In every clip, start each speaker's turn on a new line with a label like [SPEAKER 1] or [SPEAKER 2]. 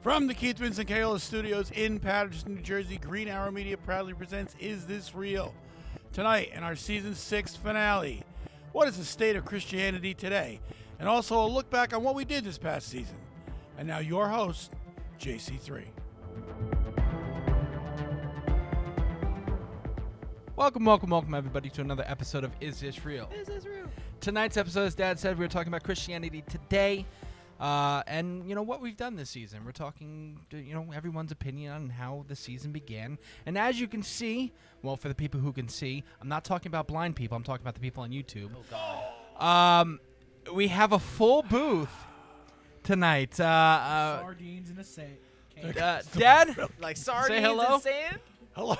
[SPEAKER 1] From the Keith Vincent Kayola Studios in Paterson, New Jersey, Green Arrow Media proudly presents Is This Real? Tonight in our Season 6 finale, what is the state of Christianity today? And also a look back on what we did this past season. And now your host, JC3.
[SPEAKER 2] Welcome, everybody, to another episode of Is This Real?
[SPEAKER 3] Is this real?
[SPEAKER 2] Tonight's episode, as Dad said, we were talking about Christianity today. And, you know, what we've done this season. We're talking, everyone's opinion on how the season began. And as you can see, well, for the people who can see, I'm not talking about blind people. I'm talking about the people on YouTube.
[SPEAKER 3] Oh, God.
[SPEAKER 2] We have a full booth tonight.
[SPEAKER 3] Sardines in a sand.
[SPEAKER 2] Dad?
[SPEAKER 3] Like sardines
[SPEAKER 2] hello?
[SPEAKER 3] in sand?
[SPEAKER 1] Hello.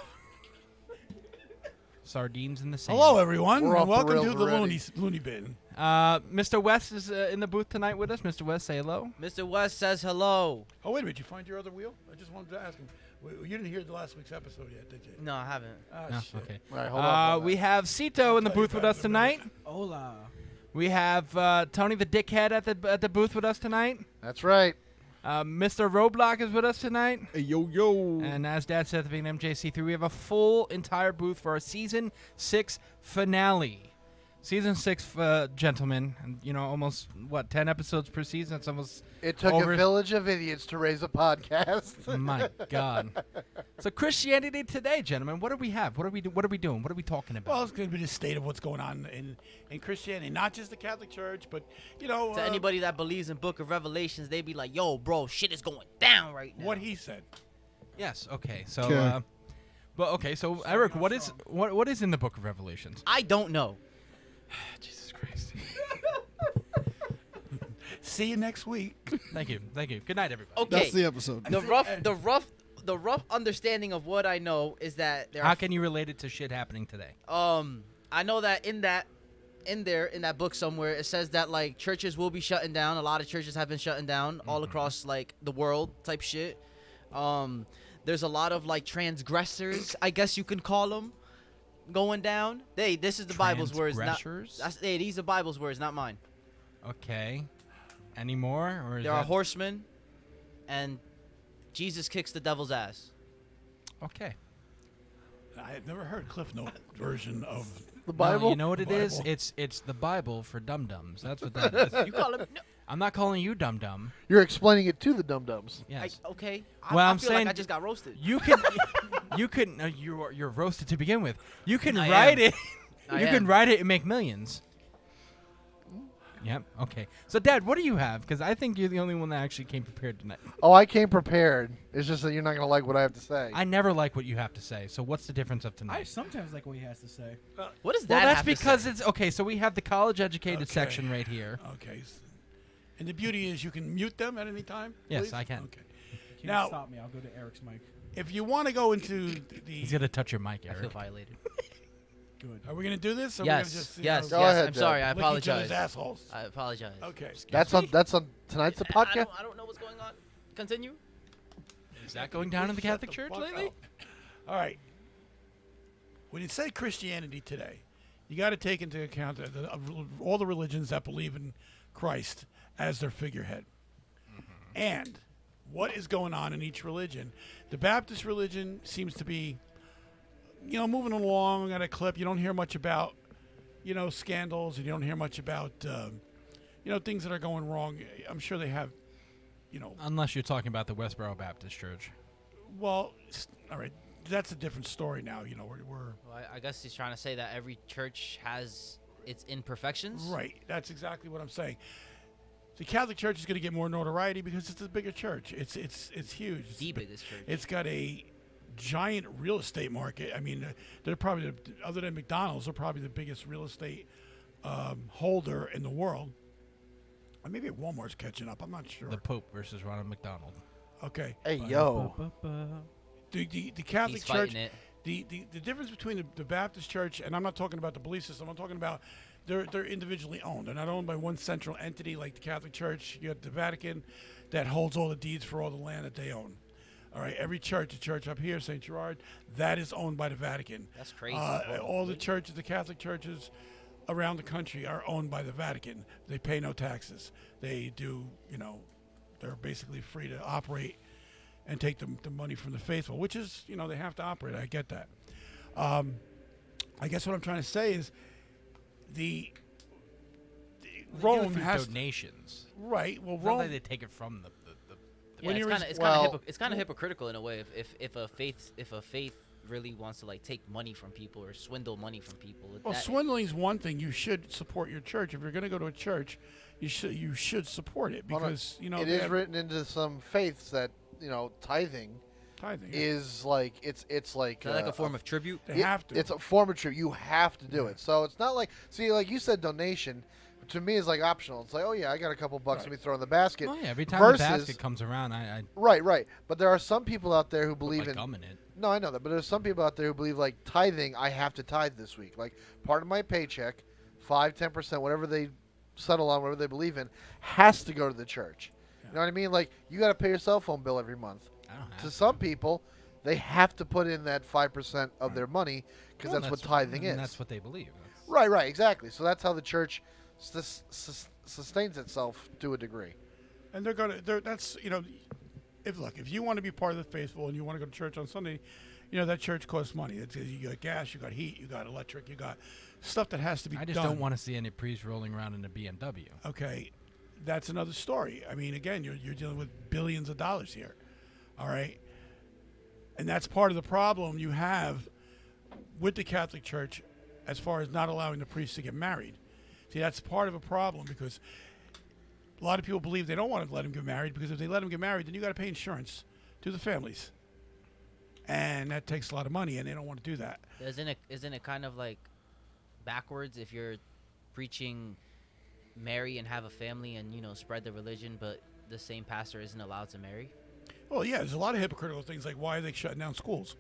[SPEAKER 2] Sardines in the sand.
[SPEAKER 1] Hello, everyone.
[SPEAKER 4] We're
[SPEAKER 1] And
[SPEAKER 4] off the
[SPEAKER 1] welcome
[SPEAKER 4] rails
[SPEAKER 1] to the
[SPEAKER 4] already.
[SPEAKER 1] loony bin.
[SPEAKER 2] Mr. West is in the booth tonight with us. Mr. West, say hello.
[SPEAKER 3] Mr. West says hello.
[SPEAKER 1] Oh, wait a minute. Did you find your other wheel? I just wanted to ask him. You didn't hear the last week's episode yet, did you?
[SPEAKER 3] No, I haven't.
[SPEAKER 1] Ah,
[SPEAKER 2] No,
[SPEAKER 1] shit.
[SPEAKER 2] okay.
[SPEAKER 4] All right, hold on.
[SPEAKER 2] We have Cito in the
[SPEAKER 1] I'll tell you
[SPEAKER 2] booth with
[SPEAKER 1] about
[SPEAKER 2] us
[SPEAKER 1] it in a minute.
[SPEAKER 2] tonight.
[SPEAKER 3] Hola.
[SPEAKER 2] We have Tony the Dickhead at the booth with us tonight.
[SPEAKER 4] That's right.
[SPEAKER 2] Mr. Roblox is with us tonight.
[SPEAKER 4] Hey, yo.
[SPEAKER 2] And as Dad said at the beginning of MJC3, we have a full entire booth for our Season 6 finale. Season 6, gentlemen, and, almost, 10 episodes per season? It's almost
[SPEAKER 4] It took
[SPEAKER 2] over-
[SPEAKER 4] a village of idiots to raise a podcast.
[SPEAKER 2] My God. So Christianity today, gentlemen, what do we have? What are we doing? What are we talking about?
[SPEAKER 1] Well, it's going to be the state of what's going on in Christianity, not just the Catholic Church, but,
[SPEAKER 3] To anybody that believes in Book of Revelations, they be like, yo, bro, shit is going down right now.
[SPEAKER 1] what he said.
[SPEAKER 2] Yes, okay. So,
[SPEAKER 4] Okay.
[SPEAKER 2] so Eric, what is in the Book of Revelations?
[SPEAKER 3] I don't know.
[SPEAKER 2] Jesus Christ.
[SPEAKER 1] See you next week.
[SPEAKER 2] Thank you. Good night, everybody.
[SPEAKER 3] Okay.
[SPEAKER 5] That's the episode.
[SPEAKER 3] The rough understanding of what I know is that there
[SPEAKER 2] How
[SPEAKER 3] are
[SPEAKER 2] can you relate it to shit happening today?
[SPEAKER 3] I know that in that book somewhere it says that like churches will be shutting down. A lot of churches have been shutting down all across like the world type shit. There's a lot of like transgressors, I guess you can call them, going down. This is the Bible's words.
[SPEAKER 2] Transgressors?
[SPEAKER 3] These are Bible's words, not mine.
[SPEAKER 2] Okay. Any more? Or is
[SPEAKER 3] There are
[SPEAKER 2] that-
[SPEAKER 3] horsemen, and Jesus kicks the devil's ass.
[SPEAKER 2] Okay.
[SPEAKER 1] I had never heard Cliff Note version of.
[SPEAKER 4] The
[SPEAKER 2] No,
[SPEAKER 4] Bible?
[SPEAKER 2] you know what it is?
[SPEAKER 1] Bible.
[SPEAKER 2] It's the Bible for dum-dums. That's what that is.
[SPEAKER 3] You call him? No,
[SPEAKER 2] I'm not calling you dum-dum.
[SPEAKER 4] You're explaining it to the dum-dums.
[SPEAKER 2] Yes.
[SPEAKER 3] okay.
[SPEAKER 2] Well,
[SPEAKER 3] I
[SPEAKER 2] I'm
[SPEAKER 3] feel
[SPEAKER 2] saying
[SPEAKER 3] like I just got roasted.
[SPEAKER 2] You can, you're roasted to begin with. You can
[SPEAKER 3] I
[SPEAKER 2] write
[SPEAKER 3] am.
[SPEAKER 2] it.
[SPEAKER 3] I
[SPEAKER 2] You can
[SPEAKER 3] am.
[SPEAKER 2] write it and make millions. Yep. Okay. So, Dad, what do you have? Because I think you're the only one that actually came prepared tonight.
[SPEAKER 4] Oh, I came prepared. It's just that you're not going to like what I have to say.
[SPEAKER 2] I never like what you have to say. So, what's the difference of
[SPEAKER 6] I
[SPEAKER 2] tonight?
[SPEAKER 6] sometimes like what he has to say.
[SPEAKER 3] What does that
[SPEAKER 2] Well, that's
[SPEAKER 3] have to
[SPEAKER 2] because
[SPEAKER 3] say?
[SPEAKER 2] it's okay. So we have the college-educated
[SPEAKER 1] Okay.
[SPEAKER 2] section right here.
[SPEAKER 1] Okay. And the beauty is you can mute them at any time?
[SPEAKER 2] Yes,
[SPEAKER 1] please?
[SPEAKER 2] I can.
[SPEAKER 1] Okay.
[SPEAKER 6] You can't
[SPEAKER 1] Now-
[SPEAKER 6] stop me. I'll go to Eric's mic.
[SPEAKER 1] If you want to go into
[SPEAKER 2] He's
[SPEAKER 1] the.
[SPEAKER 2] gonna touch your mic,
[SPEAKER 3] I feel
[SPEAKER 2] Eric.
[SPEAKER 3] violated.
[SPEAKER 6] Good.
[SPEAKER 1] Are we going to do this? Or
[SPEAKER 3] Yes,
[SPEAKER 1] We're gonna just,
[SPEAKER 3] yes,
[SPEAKER 4] Go
[SPEAKER 3] yes.
[SPEAKER 4] ahead,
[SPEAKER 3] I'm
[SPEAKER 4] Dad.
[SPEAKER 3] sorry. I
[SPEAKER 1] lick each
[SPEAKER 3] apologize.
[SPEAKER 1] other's assholes.
[SPEAKER 3] I apologize.
[SPEAKER 1] Okay.
[SPEAKER 4] That's on tonight's the podcast?
[SPEAKER 3] I don't know what's going on. Continue.
[SPEAKER 2] Is that going down in the
[SPEAKER 1] Shut
[SPEAKER 2] Catholic
[SPEAKER 1] the
[SPEAKER 2] Church
[SPEAKER 1] fuck
[SPEAKER 2] lately?
[SPEAKER 1] up. All right. When you say Christianity today, you got to take into account all the religions that believe in Christ as their figurehead. And what is going on in each religion. The Baptist religion seems to be, moving along at a clip. You don't hear much about, scandals, and you don't hear much about, things that are going wrong. I'm sure they have,
[SPEAKER 2] Unless you're talking about the Westboro Baptist Church.
[SPEAKER 1] well, all right. That's a different story now. We're
[SPEAKER 3] Well, I guess he's trying to say that every church has its imperfections.
[SPEAKER 1] right. That's exactly what I'm saying. The Catholic Church is going to get more notoriety because it's a bigger church. It's huge. It's
[SPEAKER 3] The biggest church.
[SPEAKER 1] It's got a giant real estate market. I mean, they're probably other than McDonald's, they're probably the biggest real estate holder in the world. Or maybe Walmart's catching up. I'm not sure.
[SPEAKER 2] The Pope versus Ronald McDonald.
[SPEAKER 1] Okay.
[SPEAKER 4] Hey, yo.
[SPEAKER 1] The Catholic
[SPEAKER 3] He's
[SPEAKER 1] Church.
[SPEAKER 3] fighting it.
[SPEAKER 1] The difference between the Baptist Church, and I'm not talking about the belief system. I'm talking about they're individually owned. They're not owned by one central entity like the Catholic Church. You have the Vatican that holds all the deeds for all the land that they own. All right, every church, the church up here, St. Gerard, that is owned by the Vatican.
[SPEAKER 3] That's crazy.
[SPEAKER 1] All the churches, the Catholic churches, around the country are owned by the Vatican. They pay no taxes. They do, they're basically free to operate and take the money from the faithful, which is, they have to operate. I get that. I guess what I'm trying to say is the Rome has
[SPEAKER 2] donations.
[SPEAKER 1] Right. Well,
[SPEAKER 2] It's not
[SPEAKER 1] Rome.
[SPEAKER 2] like they take it from the
[SPEAKER 3] Yeah,
[SPEAKER 1] When
[SPEAKER 3] it's
[SPEAKER 1] you're
[SPEAKER 3] kind
[SPEAKER 1] res-
[SPEAKER 3] of
[SPEAKER 4] well-
[SPEAKER 3] it's kind of hypocritical in a way if a faith really wants to like take money from people or swindle money from people.
[SPEAKER 1] Well,
[SPEAKER 3] that-
[SPEAKER 1] swindling's one thing. You should support your church. If you're going to go to a church, you should support it
[SPEAKER 4] Well, no,
[SPEAKER 1] because
[SPEAKER 4] it
[SPEAKER 1] they
[SPEAKER 4] is
[SPEAKER 1] have
[SPEAKER 4] written into some faiths that tithing
[SPEAKER 1] tithing.
[SPEAKER 4] is like it's like
[SPEAKER 3] is that like a form of tribute.
[SPEAKER 1] They have to.
[SPEAKER 4] It's a form of tribute. You have to do it. So it's not like like you said, donation. To me, is like optional. It's like, oh yeah, I got a couple bucks.
[SPEAKER 1] Right.
[SPEAKER 4] Let me throw in the basket.
[SPEAKER 2] Oh yeah, every time
[SPEAKER 4] versus,
[SPEAKER 2] the basket comes around, I
[SPEAKER 4] Right. But there are some people out there who
[SPEAKER 2] put
[SPEAKER 4] believe
[SPEAKER 2] my
[SPEAKER 4] in.
[SPEAKER 2] gum in it.
[SPEAKER 4] No, I know that, but there's some people out there who believe like tithing. I have to tithe this week. Like part of my paycheck, 5-10%, whatever they settle on, whatever they believe in, has to go to the church.
[SPEAKER 1] Yeah.
[SPEAKER 4] You know what I mean? Like you got to pay your cell phone bill every month.
[SPEAKER 2] I don't have
[SPEAKER 4] To some people, they have to put in that 5% of
[SPEAKER 1] Right.
[SPEAKER 4] their money because
[SPEAKER 2] Well,
[SPEAKER 4] that's what tithing
[SPEAKER 2] and
[SPEAKER 4] is.
[SPEAKER 2] That's what they believe. That's-
[SPEAKER 4] Right, exactly. So that's how the church sustains itself to a degree.
[SPEAKER 1] And that's if you want to be part of the faithful and you want to go to church on Sunday, that church costs money. You got gas, you got heat, you got electric, you got stuff that has to be
[SPEAKER 2] I just
[SPEAKER 1] done.
[SPEAKER 2] don't want to see any priests rolling around in a BMW.
[SPEAKER 1] Okay, that's another story. I mean, again, you're dealing with billions of dollars here. All right, and that's part of the problem you have with the Catholic Church as far as not allowing the priests to get married. See, that's part of a problem because a lot of people believe they don't want to let them get married because if they let them get married, then you got to pay insurance to the families, and that takes a lot of money, and they don't want to do that.
[SPEAKER 3] Isn't it kind of like backwards if you're preaching marry and have a family and spread the religion, but the same pastor isn't allowed to marry?
[SPEAKER 1] Well, yeah, there's a lot of hypocritical things like why are they shutting down schools?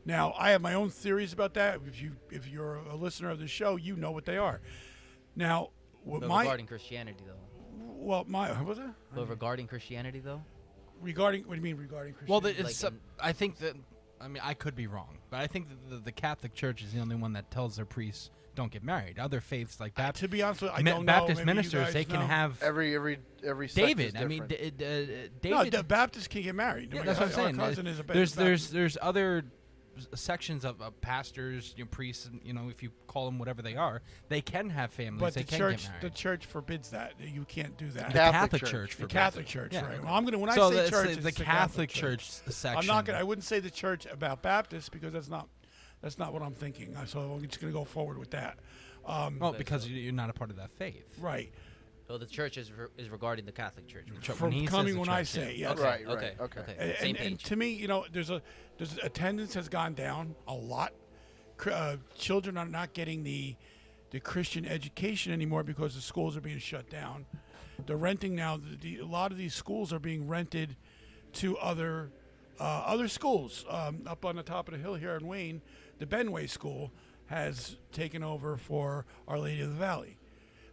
[SPEAKER 1] Now, I have my own theories about that. If you're a listener of the show, you know what they are. Now,
[SPEAKER 3] But regarding Christianity though.
[SPEAKER 1] what was that?
[SPEAKER 3] But regarding Christianity though.
[SPEAKER 1] Regarding what do you mean regarding
[SPEAKER 2] Well,
[SPEAKER 1] Christianity?
[SPEAKER 2] it's.
[SPEAKER 3] Like
[SPEAKER 2] I think that. I mean, I could be wrong, but I think that the Catholic Church is the only one that tells their priests don't get married. Other faiths like Baptist,
[SPEAKER 1] to be honest with you, I don't know.
[SPEAKER 2] Baptist
[SPEAKER 1] Maybe you
[SPEAKER 2] ministers,
[SPEAKER 1] guys
[SPEAKER 2] they can
[SPEAKER 1] know.
[SPEAKER 2] have
[SPEAKER 4] Every sect
[SPEAKER 2] David.
[SPEAKER 4] is
[SPEAKER 2] I mean,
[SPEAKER 4] different.
[SPEAKER 2] David.
[SPEAKER 1] No, the Baptists can get married.
[SPEAKER 2] Yeah,
[SPEAKER 1] My
[SPEAKER 2] that's what I'm saying.
[SPEAKER 1] cousin is a
[SPEAKER 2] There's other sections of pastors, priests, and, if you call them whatever they are, they can have families.
[SPEAKER 1] but
[SPEAKER 2] they
[SPEAKER 1] the
[SPEAKER 2] can
[SPEAKER 1] church,
[SPEAKER 2] get married.
[SPEAKER 1] the church forbids that. You can't do that.
[SPEAKER 2] The
[SPEAKER 4] Catholic
[SPEAKER 2] Catholic
[SPEAKER 4] Church.
[SPEAKER 2] Church.
[SPEAKER 1] The
[SPEAKER 2] forbids
[SPEAKER 1] Catholic
[SPEAKER 2] it.
[SPEAKER 1] Church,
[SPEAKER 2] Yeah.
[SPEAKER 1] right? Well, when I
[SPEAKER 2] So
[SPEAKER 1] say
[SPEAKER 2] that's
[SPEAKER 1] church,
[SPEAKER 2] the
[SPEAKER 1] it's the
[SPEAKER 2] Catholic Church section.
[SPEAKER 1] I'm not gonna. I wouldn't say the church about Baptists because that's not what I'm thinking. So I'm just gonna go forward with that.
[SPEAKER 2] Well,
[SPEAKER 3] Okay,
[SPEAKER 2] because
[SPEAKER 3] so-
[SPEAKER 2] you're not a part of that faith.
[SPEAKER 1] Right.
[SPEAKER 3] So the church is regarding the Catholic Church.
[SPEAKER 1] From
[SPEAKER 2] he says
[SPEAKER 1] coming
[SPEAKER 2] the
[SPEAKER 1] when I
[SPEAKER 2] church,
[SPEAKER 1] say
[SPEAKER 2] yeah.
[SPEAKER 1] yes.
[SPEAKER 4] Right.
[SPEAKER 3] Okay.
[SPEAKER 1] And,
[SPEAKER 3] Same
[SPEAKER 1] and
[SPEAKER 3] page.
[SPEAKER 1] to me, there's attendance has gone down a lot. Children are not getting the Christian education anymore because the schools are being shut down. They're renting now. A lot of these schools are being rented to other schools. Up on the top of the hill here in Wane, the Benway School has taken over for Our Lady of the Valley.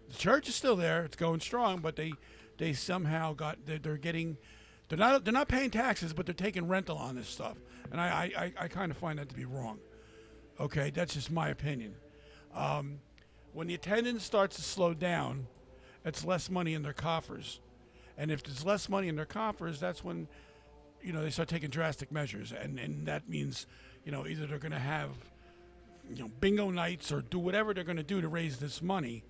[SPEAKER 1] The church is still there; it's going strong, but they somehow they're not paying taxes, but they're taking rental on this stuff, and I kind of find that to be wrong. Okay, that's just my opinion. When the attendance starts to slow down, it's less money in their coffers, and if there's less money in their coffers, that's when they start taking drastic measures, and that means either they're going to have bingo nights or do whatever they're going to do to raise this money.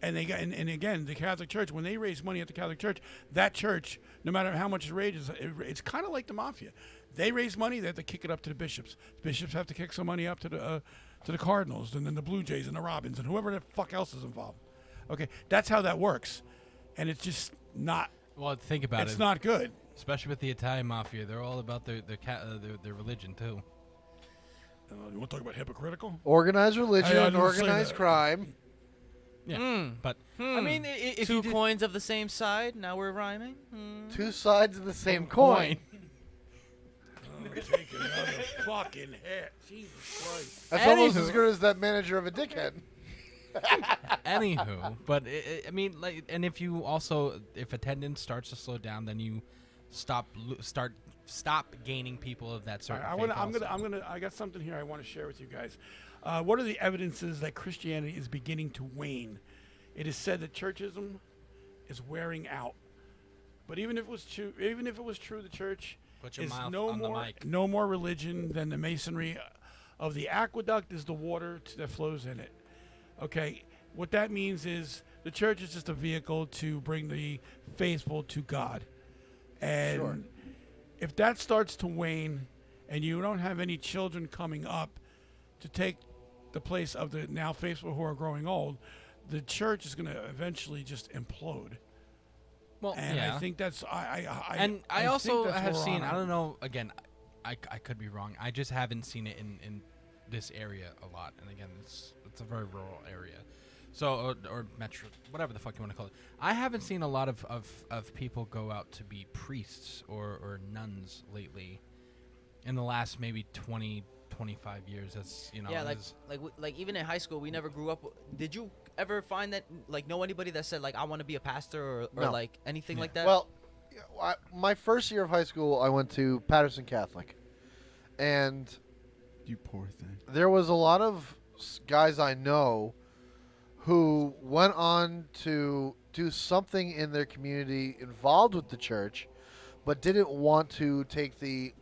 [SPEAKER 1] And and again, the Catholic Church, when they raise money at the Catholic Church, that church, no matter how much it raises, it's kind of like the mafia. They raise money, they have to kick it up to the bishops. The bishops have to kick some money up to the Cardinals, and then the Blue Jays and the Robins and whoever the fuck else is involved. Okay, that's how that works, and it's just not.
[SPEAKER 2] Well, think about it.
[SPEAKER 1] It's not good.
[SPEAKER 2] Especially with the Italian mafia, they're all about their religion too.
[SPEAKER 1] You want to talk about hypocritical?
[SPEAKER 4] Organized religion,
[SPEAKER 1] I didn't say
[SPEAKER 4] organized
[SPEAKER 1] that.
[SPEAKER 4] crime.
[SPEAKER 2] Yeah, but I mean, if
[SPEAKER 3] Two
[SPEAKER 2] you did-
[SPEAKER 3] coins of the same side. Now we're rhyming.
[SPEAKER 4] Two sides of the same coin.
[SPEAKER 1] Take another fucking hit. Jesus Christ.
[SPEAKER 4] That's almost
[SPEAKER 2] Anywho.
[SPEAKER 4] as good as that manager of a dickhead.
[SPEAKER 2] Anywho, but I mean, like, and if attendance starts to slow down, then you stop gaining people of that certain.
[SPEAKER 1] I
[SPEAKER 2] faith
[SPEAKER 1] got
[SPEAKER 2] also.
[SPEAKER 1] something here I want to share with you guys. What are the evidences that Christianity is beginning to wane? It is said that churchism is wearing out. But even if it was true, the church
[SPEAKER 2] Put your
[SPEAKER 1] is
[SPEAKER 2] mouth
[SPEAKER 1] no
[SPEAKER 2] on the
[SPEAKER 1] more
[SPEAKER 2] mic.
[SPEAKER 1] no more religion than the masonry of the aqueduct is the water that flows in it. Okay, what that means is the church is just a vehicle to bring the faithful to God, and
[SPEAKER 4] Sure.
[SPEAKER 1] if that starts to wane, and you don't have any children coming up to take the place of the now faithful who are growing old, the church is going to eventually just implode.
[SPEAKER 2] Well,
[SPEAKER 1] And
[SPEAKER 2] yeah.
[SPEAKER 1] I think that's I
[SPEAKER 2] I
[SPEAKER 1] think
[SPEAKER 2] also
[SPEAKER 1] that's
[SPEAKER 2] have
[SPEAKER 1] where we're
[SPEAKER 2] seen.
[SPEAKER 1] on.
[SPEAKER 2] I don't know. Again, I could be wrong. I just haven't seen it in this area a lot. And again, it's a very rural area, so or metro, whatever the fuck you want to call it. I haven't seen a lot of people go out to be priests or nuns lately. In the last maybe 20, 25 years, that's
[SPEAKER 3] Yeah,
[SPEAKER 2] is-
[SPEAKER 3] like even in high school, we never grew up. Did you ever find that know anybody that said like I want to be a pastor or
[SPEAKER 4] No.
[SPEAKER 3] like anything like that?
[SPEAKER 4] Well, my first year of high school, I went to Patterson Catholic, and
[SPEAKER 5] You poor thing.
[SPEAKER 4] there was a lot of guys I know who went on to do something in their community involved with the church, but didn't want to take the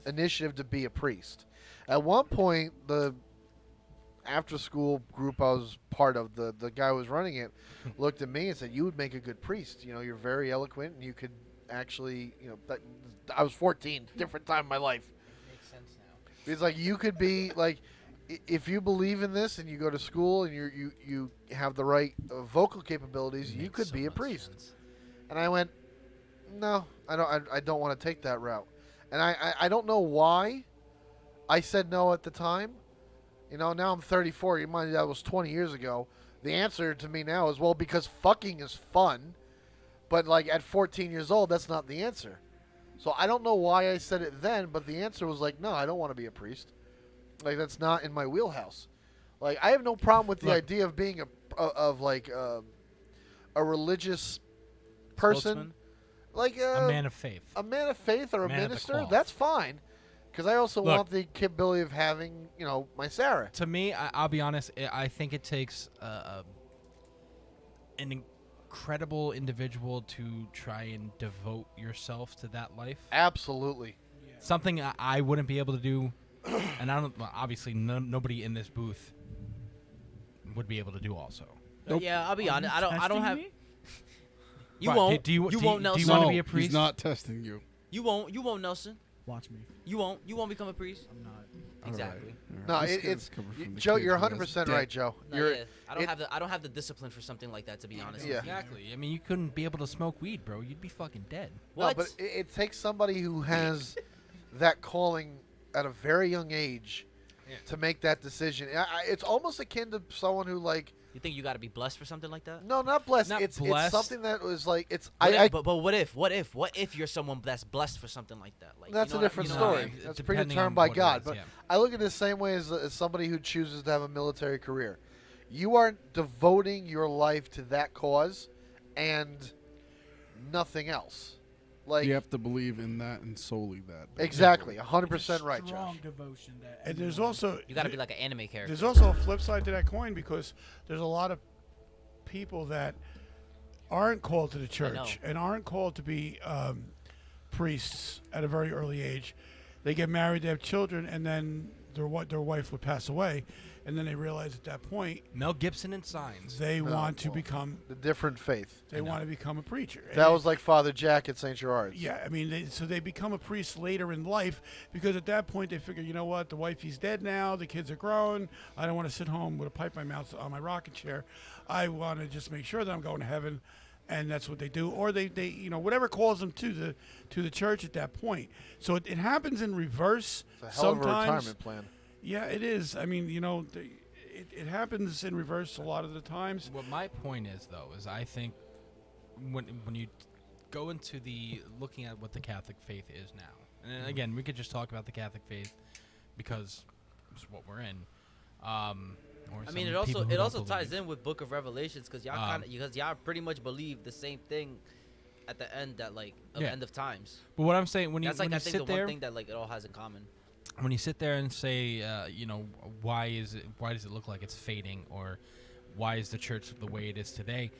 [SPEAKER 4] initiative to be a priest. At one point, the after school group I was part of, the guy who was running it, looked at me and said, "You would make a good priest. You're very eloquent, and you could actually, I was 14, different time in my life."
[SPEAKER 3] Makes sense now.
[SPEAKER 4] He's like, "You could be like, if you believe in this and you go to school and you have the right vocal capabilities, you
[SPEAKER 2] Makes
[SPEAKER 4] could
[SPEAKER 2] so
[SPEAKER 4] be a
[SPEAKER 2] much
[SPEAKER 4] priest."
[SPEAKER 2] sense.
[SPEAKER 4] And I went, "No, I don't want to take that route." And I don't know why I said no at the time. Now I'm 34. You mind that was 20 years ago. The answer to me now is, well, because fucking is fun. But like at 14 years old, that's not the answer. So I don't know why I said it then, but the answer was like, no, I don't want to be a priest. Like that's not in my wheelhouse. Like I have no problem with the
[SPEAKER 2] Look.
[SPEAKER 4] idea of being a religious person.
[SPEAKER 3] Spokesman?
[SPEAKER 4] Like
[SPEAKER 2] A man of faith.
[SPEAKER 4] a man of faith or a
[SPEAKER 2] Man of the
[SPEAKER 4] minister,
[SPEAKER 2] cloth.
[SPEAKER 4] that's fine. Because I also
[SPEAKER 2] Look.
[SPEAKER 4] want the capability of having, my Sarah.
[SPEAKER 2] To me, I'll be honest. I think it takes an incredible individual to try and devote yourself to that life.
[SPEAKER 4] Absolutely.
[SPEAKER 2] Something I wouldn't be able to do, and I don't. Well, obviously, nobody in this booth would be able to do. Also,
[SPEAKER 5] Nope.
[SPEAKER 3] Yeah, I'll be
[SPEAKER 6] Are
[SPEAKER 3] honest.
[SPEAKER 6] you
[SPEAKER 3] I don't
[SPEAKER 6] testing
[SPEAKER 3] have.
[SPEAKER 6] me?
[SPEAKER 3] You
[SPEAKER 2] Right,
[SPEAKER 3] won't.
[SPEAKER 2] do you-
[SPEAKER 3] you
[SPEAKER 2] do
[SPEAKER 3] won't,
[SPEAKER 2] you- do you
[SPEAKER 3] Nelson.
[SPEAKER 2] wanna
[SPEAKER 5] No,
[SPEAKER 2] be a priest?
[SPEAKER 5] he's not testing you.
[SPEAKER 3] You won't. You won't, Nelson.
[SPEAKER 6] Watch me.
[SPEAKER 3] You won't. You won't become a priest.
[SPEAKER 6] I'm not.
[SPEAKER 3] Exactly.
[SPEAKER 4] No,
[SPEAKER 5] This
[SPEAKER 4] it's
[SPEAKER 5] guy's coming from the
[SPEAKER 4] Joe.
[SPEAKER 5] kid
[SPEAKER 4] You're
[SPEAKER 5] who has
[SPEAKER 4] 100%
[SPEAKER 5] debt.
[SPEAKER 4] right, Joe.
[SPEAKER 3] No,
[SPEAKER 4] You're
[SPEAKER 3] yeah. I don't have the discipline for something like that, to be honest.
[SPEAKER 4] Yeah.
[SPEAKER 2] exactly. I mean, you couldn't be able to smoke weed, bro. You'd be fucking dead.
[SPEAKER 3] What?
[SPEAKER 4] No, but it takes somebody who has that calling at a very young age
[SPEAKER 2] Yeah.
[SPEAKER 4] to make that decision. It's almost akin to someone who
[SPEAKER 3] You think you got to be blessed for something like that?
[SPEAKER 4] no, not blessed.
[SPEAKER 2] Not
[SPEAKER 4] It's
[SPEAKER 2] blessed.
[SPEAKER 4] something that was like
[SPEAKER 3] But what if you're someone that's blessed for something like that? Like
[SPEAKER 4] That's
[SPEAKER 3] you
[SPEAKER 4] a
[SPEAKER 3] know
[SPEAKER 4] different
[SPEAKER 3] what I- you know what I
[SPEAKER 4] story.
[SPEAKER 3] mean?
[SPEAKER 4] That's
[SPEAKER 2] Depending
[SPEAKER 4] predetermined
[SPEAKER 2] on
[SPEAKER 4] by
[SPEAKER 2] what it
[SPEAKER 4] God.
[SPEAKER 2] is,
[SPEAKER 4] But
[SPEAKER 2] yeah.
[SPEAKER 4] I look at it the same way as somebody who chooses to have a military career. You are devoting your life to that cause and nothing else. Like
[SPEAKER 5] You have to believe in that and solely that.
[SPEAKER 4] exactly,
[SPEAKER 6] It's a
[SPEAKER 4] 100% right,
[SPEAKER 6] strong
[SPEAKER 4] Josh.
[SPEAKER 6] devotion that.
[SPEAKER 1] And there's
[SPEAKER 6] everyone-
[SPEAKER 1] also
[SPEAKER 3] You got to be like an anime character.
[SPEAKER 1] there's also a flip side to that coin, because there's a lot of people that aren't called to the church and aren't called to be priests at a very early age. They get married, they have children, and then their wife would pass away, and then they realize at that point
[SPEAKER 2] Mel Gibson and Signs.
[SPEAKER 1] they
[SPEAKER 4] No,
[SPEAKER 1] want to
[SPEAKER 4] well,
[SPEAKER 1] become
[SPEAKER 4] The different faith.
[SPEAKER 1] they want to become a preacher.
[SPEAKER 4] That
[SPEAKER 1] And
[SPEAKER 4] was like Father Jack at St. Gerard's.
[SPEAKER 1] yeah, I mean, so they become a priest later in life, because at that point they figure, you know what, the wifey's dead now, the kids are grown, I don't want to sit home with a pipe in my mouth on my rocking chair. I want to just make sure that I'm going to heaven, and that's what they do. Or they whatever calls them to the church at that point. So it happens in reverse
[SPEAKER 4] It's a hell of a
[SPEAKER 1] sometimes.
[SPEAKER 4] retirement plan.
[SPEAKER 1] Yeah, it is. I mean, it happens in reverse a lot of the times.
[SPEAKER 2] What my point is, though, is I think when you go into the looking at what the Catholic faith is now, and again, we could just talk about the Catholic faith because it's what we're in. Or
[SPEAKER 3] I mean,
[SPEAKER 2] some
[SPEAKER 3] it also
[SPEAKER 2] people who
[SPEAKER 3] it
[SPEAKER 2] don't
[SPEAKER 3] also ties
[SPEAKER 2] believe.
[SPEAKER 3] in with Book of Revelations because y'all pretty much believe the same thing at the end that like of
[SPEAKER 2] Yeah.
[SPEAKER 3] end of times.
[SPEAKER 2] But what I'm saying, when
[SPEAKER 3] That's
[SPEAKER 2] you
[SPEAKER 3] like
[SPEAKER 2] when
[SPEAKER 3] I
[SPEAKER 2] you
[SPEAKER 3] think
[SPEAKER 2] sit
[SPEAKER 3] the
[SPEAKER 2] there,
[SPEAKER 3] one thing that like it all has in common.
[SPEAKER 2] when you sit there and say, why does it look like it's fading, or why is the church the way it is today?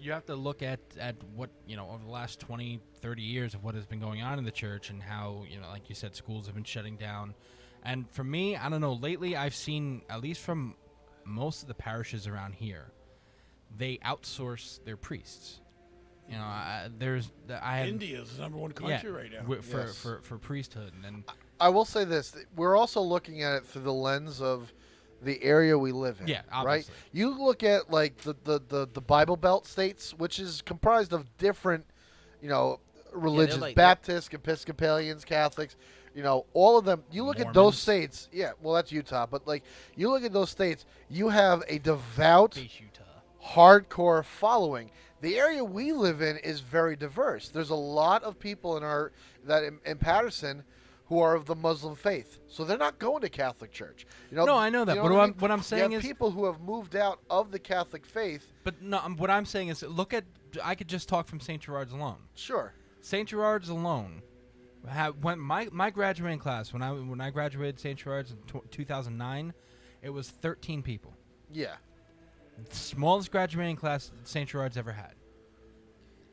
[SPEAKER 2] You have to look at what, over the last 20, 30 years of what has been going on in the church, and how, like you said, schools have been shutting down. And for me, I don't know, lately I've seen, at least from most of the parishes around here, they outsource their priests.
[SPEAKER 1] India is the number one country right now.
[SPEAKER 2] For priesthood. And
[SPEAKER 4] I will say this: we're also looking at it through the lens of the area we live in.
[SPEAKER 2] Yeah,
[SPEAKER 4] right.
[SPEAKER 2] obviously.
[SPEAKER 4] You look at like the Bible Belt states, which is comprised of different, religions:
[SPEAKER 3] like
[SPEAKER 4] Baptists, Episcopalians, Catholics. All of them. You look at those
[SPEAKER 2] Mormons.
[SPEAKER 4] states. Yeah, well, that's Utah. But like, you look at those states, you have a devout,
[SPEAKER 2] Base Utah.
[SPEAKER 4] hardcore following. The area we live in is very diverse. There's a lot of people in Patterson who are of the Muslim faith, so they're not going to Catholic church.
[SPEAKER 2] No, I know that,
[SPEAKER 4] you
[SPEAKER 2] but
[SPEAKER 4] what I mean?
[SPEAKER 2] what I'm saying
[SPEAKER 4] you have
[SPEAKER 2] is,
[SPEAKER 4] people who have moved out of the Catholic faith.
[SPEAKER 2] but no, what I'm saying is, I could just talk from St. Gerard's alone.
[SPEAKER 4] Sure.
[SPEAKER 2] St. Gerard's alone, when my graduating class, when I graduated St. Gerard's in 2009, it was 13 people.
[SPEAKER 4] Yeah.
[SPEAKER 2] The smallest graduating class St. Gerard's ever had.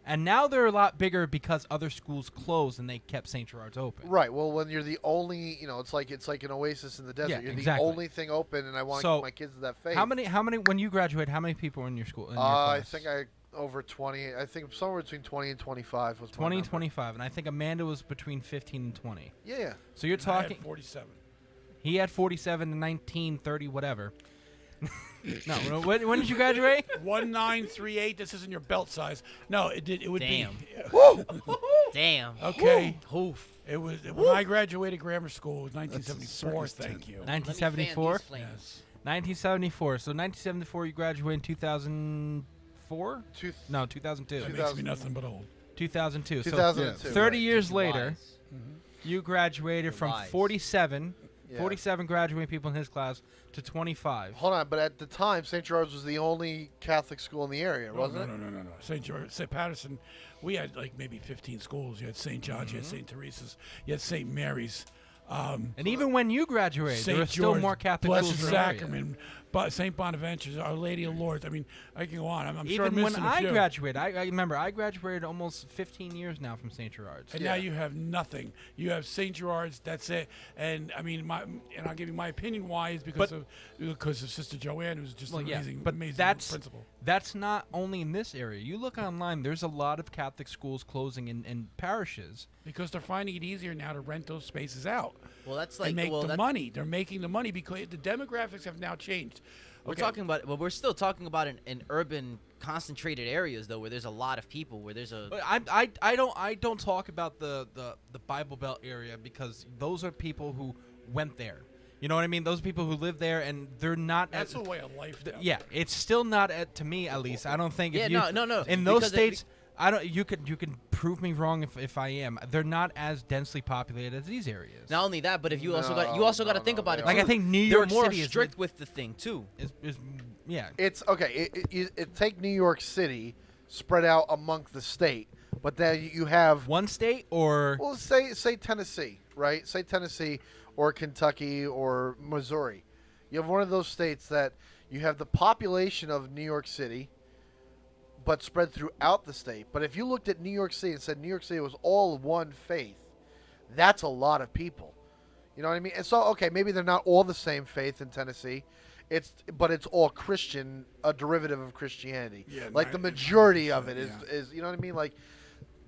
[SPEAKER 2] And now they're a lot bigger because other schools closed and they kept St. Gerard's open.
[SPEAKER 4] Right. Well, when you're the only, it's like an oasis in the desert.
[SPEAKER 2] Yeah,
[SPEAKER 4] You're
[SPEAKER 2] exactly.
[SPEAKER 4] the only thing open, and I want to
[SPEAKER 2] So,
[SPEAKER 4] keep my kids to that faith.
[SPEAKER 2] How many? When you graduated, how many people were in your school? In your
[SPEAKER 4] I
[SPEAKER 2] class?
[SPEAKER 4] think over 20. I think somewhere between 20 and 25 was
[SPEAKER 2] 20
[SPEAKER 4] my
[SPEAKER 2] and
[SPEAKER 4] number.
[SPEAKER 2] 25, and I think Amanda was between 15 and 20.
[SPEAKER 4] Yeah.
[SPEAKER 2] So you're
[SPEAKER 1] And I had
[SPEAKER 2] talking.
[SPEAKER 1] 47.
[SPEAKER 2] He had 47 to 19, 30, whatever. No, when did you graduate?
[SPEAKER 1] 1938. This isn't your belt size. No, it would
[SPEAKER 3] Damn.
[SPEAKER 1] be.
[SPEAKER 3] Damn.
[SPEAKER 1] Okay.
[SPEAKER 3] Oof.
[SPEAKER 1] It was when I graduated grammar school. It was 1974. Thank you.
[SPEAKER 2] 1974.
[SPEAKER 3] Let me fan these flames.
[SPEAKER 2] 1974. So 1974, you graduated in 2004?
[SPEAKER 4] Two-
[SPEAKER 2] No, 2002.
[SPEAKER 1] That makes me nothing but old.
[SPEAKER 2] 2002. So
[SPEAKER 4] 2002.
[SPEAKER 2] 30 years
[SPEAKER 3] Makes you
[SPEAKER 2] later,
[SPEAKER 3] wise.
[SPEAKER 2] you graduated
[SPEAKER 3] You're
[SPEAKER 2] from
[SPEAKER 3] wise.
[SPEAKER 2] 47,
[SPEAKER 4] Yeah.
[SPEAKER 2] 47 graduating people in his class to 25.
[SPEAKER 4] Hold on, but at the time, St. Gerard's was the only Catholic school in the area, wasn't it?
[SPEAKER 1] No. St. George, St. Patterson, we had like maybe 15 schools. You had St. John's, you had St. Teresa's, you had St. Mary's.
[SPEAKER 2] And even when you graduated, there
[SPEAKER 1] St.
[SPEAKER 2] were still
[SPEAKER 1] George,
[SPEAKER 2] more Catholic
[SPEAKER 1] Blessed
[SPEAKER 2] schools in the area.
[SPEAKER 1] Sacrament, but St. Bonaventure's, Our Lady of Lourdes. I mean, I can go on. I'm sure I'm
[SPEAKER 2] Even when
[SPEAKER 1] missing a
[SPEAKER 2] I
[SPEAKER 1] few.
[SPEAKER 2] graduated, I remember I graduated almost 15 years now from St. Gerard's.
[SPEAKER 1] And now you have nothing. You have St. Gerard's. That's it. And I mean, I'll give you my opinion why is because of Sister Joanne, who's just an amazing,
[SPEAKER 2] but
[SPEAKER 1] amazing
[SPEAKER 2] that's
[SPEAKER 1] principal.
[SPEAKER 2] That's not only in this area. You look online, there's a lot of Catholic schools closing in parishes.
[SPEAKER 1] Because they're finding it easier now to rent those spaces out.
[SPEAKER 3] Well, that's like
[SPEAKER 1] and make the
[SPEAKER 3] that-
[SPEAKER 1] money. They're making the money because the demographics have now changed.
[SPEAKER 3] We're
[SPEAKER 1] Okay.
[SPEAKER 3] talking about, but we're still talking about in urban concentrated areas though, where there's a lot of people, where there's a.
[SPEAKER 2] But I don't talk about the Bible Belt area because those are people who went there. You know what I mean? Those people who live there and they're not.
[SPEAKER 1] That's a way of life. Though.
[SPEAKER 2] Yeah, it's still not to me at least. I don't think.
[SPEAKER 3] Yeah,
[SPEAKER 2] if you,
[SPEAKER 3] no.
[SPEAKER 2] In those
[SPEAKER 3] Because
[SPEAKER 2] states, I don't. You can prove me wrong if I am. They're not as densely populated as these areas.
[SPEAKER 3] Not only that, but if you also got
[SPEAKER 4] No,
[SPEAKER 3] think about
[SPEAKER 4] they
[SPEAKER 3] it.
[SPEAKER 2] Like
[SPEAKER 3] too.
[SPEAKER 2] I think New
[SPEAKER 3] they're
[SPEAKER 2] York
[SPEAKER 3] more
[SPEAKER 2] City
[SPEAKER 3] strict with the thing too.
[SPEAKER 2] is yeah.
[SPEAKER 4] It's okay. Take New York City, spread out among the state, but then you have
[SPEAKER 2] One state or
[SPEAKER 4] well, say Tennessee, right? Say Tennessee or Kentucky or Missouri. You have one of those states that you have the population of New York City, but spread throughout the state. But if you looked at New York City and said New York City was all one faith, that's a lot of people. You know what I mean? And so, okay, maybe they're not all the same faith in Tennessee. But it's all Christian, a derivative of Christianity.
[SPEAKER 1] Yeah,
[SPEAKER 4] like the
[SPEAKER 1] 90%,
[SPEAKER 4] majority of it
[SPEAKER 1] yeah.
[SPEAKER 4] is, you know what I mean? Like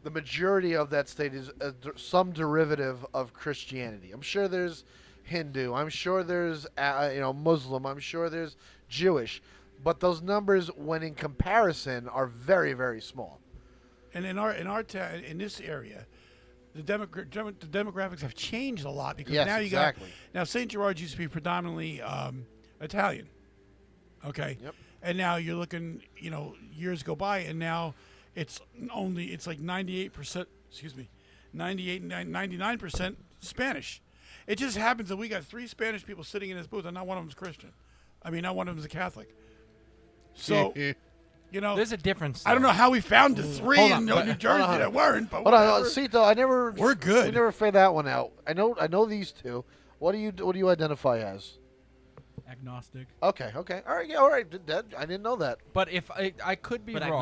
[SPEAKER 4] the majority of that state is some derivative of Christianity. I'm sure there's Hindu. I'm sure there's Muslim. I'm sure there's Jewish. But those numbers, when in comparison, are very, very small.
[SPEAKER 1] And in our town, in this area, the demographics have changed a lot because
[SPEAKER 4] Yes,
[SPEAKER 1] now you
[SPEAKER 4] exactly.
[SPEAKER 1] got St. Gerard's used to be predominantly Italian. Okay.
[SPEAKER 4] Yep.
[SPEAKER 1] And now you're looking, years go by, and now it's like 98%. Excuse me, 99% Spanish. It just happens that we got 3 Spanish people sitting in this booth, and not one of them's Christian. I mean, not one of them's a Catholic. So,
[SPEAKER 2] there's a difference.
[SPEAKER 1] I don't know how we found the 3
[SPEAKER 2] Hold
[SPEAKER 1] in
[SPEAKER 2] on,
[SPEAKER 1] New Jersey that weren't, but
[SPEAKER 4] Hold on,
[SPEAKER 1] whatever.
[SPEAKER 4] see though, I never.
[SPEAKER 1] We're good.
[SPEAKER 4] We never figured that one out. I know these two. What do you identify as?
[SPEAKER 6] Agnostic.
[SPEAKER 4] Okay. All right. Yeah. All right. I didn't know that.
[SPEAKER 2] But if I could be
[SPEAKER 3] But
[SPEAKER 2] wrong.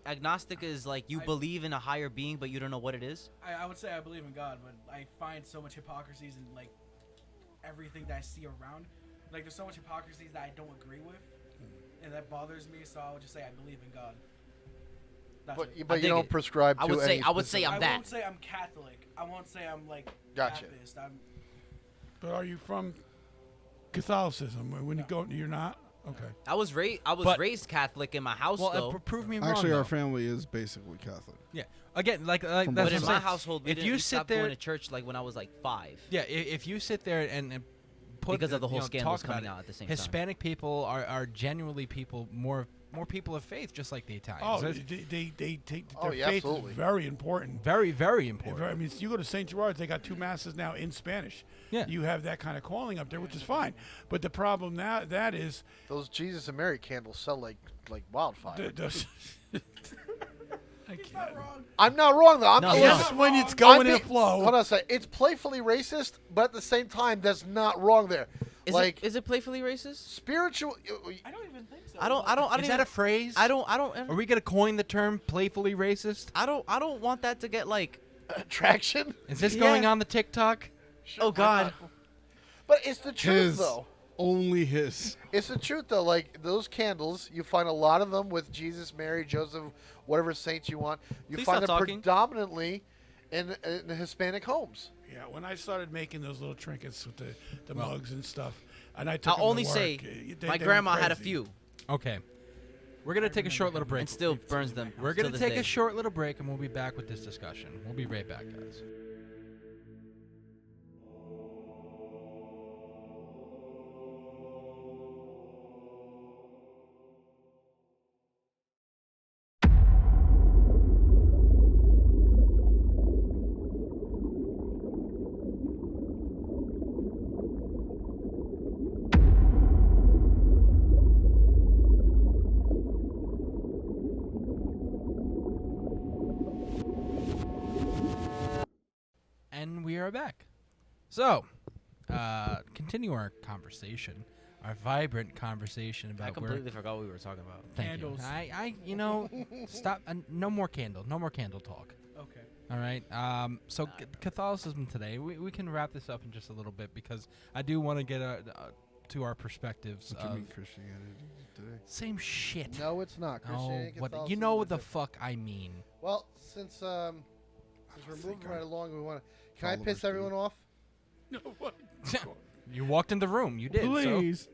[SPEAKER 3] agnostic is like you believe in a higher being, but you don't know what it is.
[SPEAKER 6] I would say I believe in God, but I find so much hypocrisies in like everything that I see around. Like there's so much hypocrisies that I don't agree with, and that bothers me. So I would just say I believe in God. That's
[SPEAKER 4] But
[SPEAKER 6] it.
[SPEAKER 4] you
[SPEAKER 3] dig
[SPEAKER 4] don't
[SPEAKER 3] it.
[SPEAKER 4] prescribe to
[SPEAKER 3] I would say
[SPEAKER 4] any
[SPEAKER 3] I'm
[SPEAKER 4] specific-
[SPEAKER 6] I
[SPEAKER 3] that.
[SPEAKER 6] won't say I'm Catholic. I won't say I'm like
[SPEAKER 4] Gotcha.
[SPEAKER 6] Baptist.
[SPEAKER 1] But are you from Catholicism? When you go, you're not. Okay.
[SPEAKER 3] I was
[SPEAKER 2] But-
[SPEAKER 3] raised Catholic in my house
[SPEAKER 2] well,
[SPEAKER 3] though.
[SPEAKER 2] prove me wrong.
[SPEAKER 5] Actually, our
[SPEAKER 2] though.
[SPEAKER 5] family is basically Catholic.
[SPEAKER 2] Yeah. Again, like that's
[SPEAKER 5] From
[SPEAKER 3] But
[SPEAKER 2] what
[SPEAKER 3] in
[SPEAKER 2] I'm
[SPEAKER 3] my
[SPEAKER 2] saying.
[SPEAKER 3] household, we
[SPEAKER 2] if
[SPEAKER 3] didn't
[SPEAKER 2] you
[SPEAKER 3] we
[SPEAKER 2] sit
[SPEAKER 3] stopped
[SPEAKER 2] there,
[SPEAKER 3] going to church like when I was like 5.
[SPEAKER 2] yeah, if you sit there and put
[SPEAKER 3] Because of the whole scandals
[SPEAKER 2] talk about
[SPEAKER 3] coming
[SPEAKER 2] it,
[SPEAKER 3] out at the same time.
[SPEAKER 2] Hispanic people are genuinely people more people of faith, just like the Italians.
[SPEAKER 1] Oh,
[SPEAKER 2] It's
[SPEAKER 1] they take
[SPEAKER 4] Oh,
[SPEAKER 1] their
[SPEAKER 4] yeah,
[SPEAKER 1] faith
[SPEAKER 4] absolutely.
[SPEAKER 1] is very important.
[SPEAKER 2] very, very important.
[SPEAKER 1] I mean, you go to St. Gerard's, they got 2 masses now in Spanish.
[SPEAKER 2] Yeah.
[SPEAKER 1] You have that kind of calling up there, which is fine. But the problem now that is
[SPEAKER 4] Those Jesus and Mary candles sell like wildfire.
[SPEAKER 1] I can't.
[SPEAKER 4] I'm not wrong though.
[SPEAKER 3] No,
[SPEAKER 1] Yes, when it's going in a
[SPEAKER 4] Hold
[SPEAKER 1] flow.
[SPEAKER 4] on a second. It's playfully racist, but at the same time, that's not wrong there.
[SPEAKER 3] Is it playfully racist?
[SPEAKER 4] Spiritual.
[SPEAKER 6] I don't even think so.
[SPEAKER 3] I don't
[SPEAKER 2] Is
[SPEAKER 3] even,
[SPEAKER 2] that a phrase?
[SPEAKER 3] I don't
[SPEAKER 2] Are we gonna coin the term playfully racist?
[SPEAKER 3] I don't want that to get like
[SPEAKER 4] attraction.
[SPEAKER 2] Is this
[SPEAKER 3] Yeah.
[SPEAKER 2] going on the TikTok?
[SPEAKER 3] oh god.
[SPEAKER 4] But it's the truth
[SPEAKER 5] His,
[SPEAKER 4] though.
[SPEAKER 5] only his.
[SPEAKER 4] It's the truth though. Like those candles, you find a lot of them with Jesus, Mary, Joseph, whatever saints you want. You
[SPEAKER 3] Please
[SPEAKER 4] find
[SPEAKER 3] stop
[SPEAKER 4] them
[SPEAKER 3] talking.
[SPEAKER 4] predominantly in Hispanic homes.
[SPEAKER 1] Yeah, when I started making those little trinkets with the mugs and stuff, and I took
[SPEAKER 3] I'll
[SPEAKER 1] 'em to
[SPEAKER 3] only
[SPEAKER 1] work,
[SPEAKER 3] say
[SPEAKER 1] they
[SPEAKER 3] my
[SPEAKER 1] were
[SPEAKER 3] grandma had a
[SPEAKER 1] crazy.
[SPEAKER 3] few
[SPEAKER 2] Okay. We're gonna take a short little break.
[SPEAKER 3] and still burns them.
[SPEAKER 2] We're
[SPEAKER 3] till
[SPEAKER 2] gonna
[SPEAKER 3] this
[SPEAKER 2] take
[SPEAKER 3] day.
[SPEAKER 2] a short little break, and we'll be back with this discussion. We'll be right back, guys. And we are back. So, continue our conversation, our vibrant conversation
[SPEAKER 3] I
[SPEAKER 2] about
[SPEAKER 3] completely forgot what we were talking about.
[SPEAKER 2] Thank
[SPEAKER 6] Candles.
[SPEAKER 2] you. Stop. No more candle. No more candle talk.
[SPEAKER 6] Okay.
[SPEAKER 2] All right. So Catholicism today. We can wrap this up in just a little bit because I do want to get to our perspectives.
[SPEAKER 5] What do you
[SPEAKER 2] Of
[SPEAKER 5] mean Christianity today?
[SPEAKER 2] same shit.
[SPEAKER 4] No, it's not.
[SPEAKER 2] Oh,
[SPEAKER 4] Christianity,
[SPEAKER 2] what? You
[SPEAKER 4] Catholicism
[SPEAKER 2] know
[SPEAKER 4] is
[SPEAKER 2] what the
[SPEAKER 4] different.
[SPEAKER 2] fuck I mean.
[SPEAKER 4] Well, since we're moving right along, we want to. Can I
[SPEAKER 5] Followers
[SPEAKER 4] piss
[SPEAKER 5] do.
[SPEAKER 4] everyone off?
[SPEAKER 1] No, what?
[SPEAKER 2] You walked in the room. You did. So.
[SPEAKER 6] Please.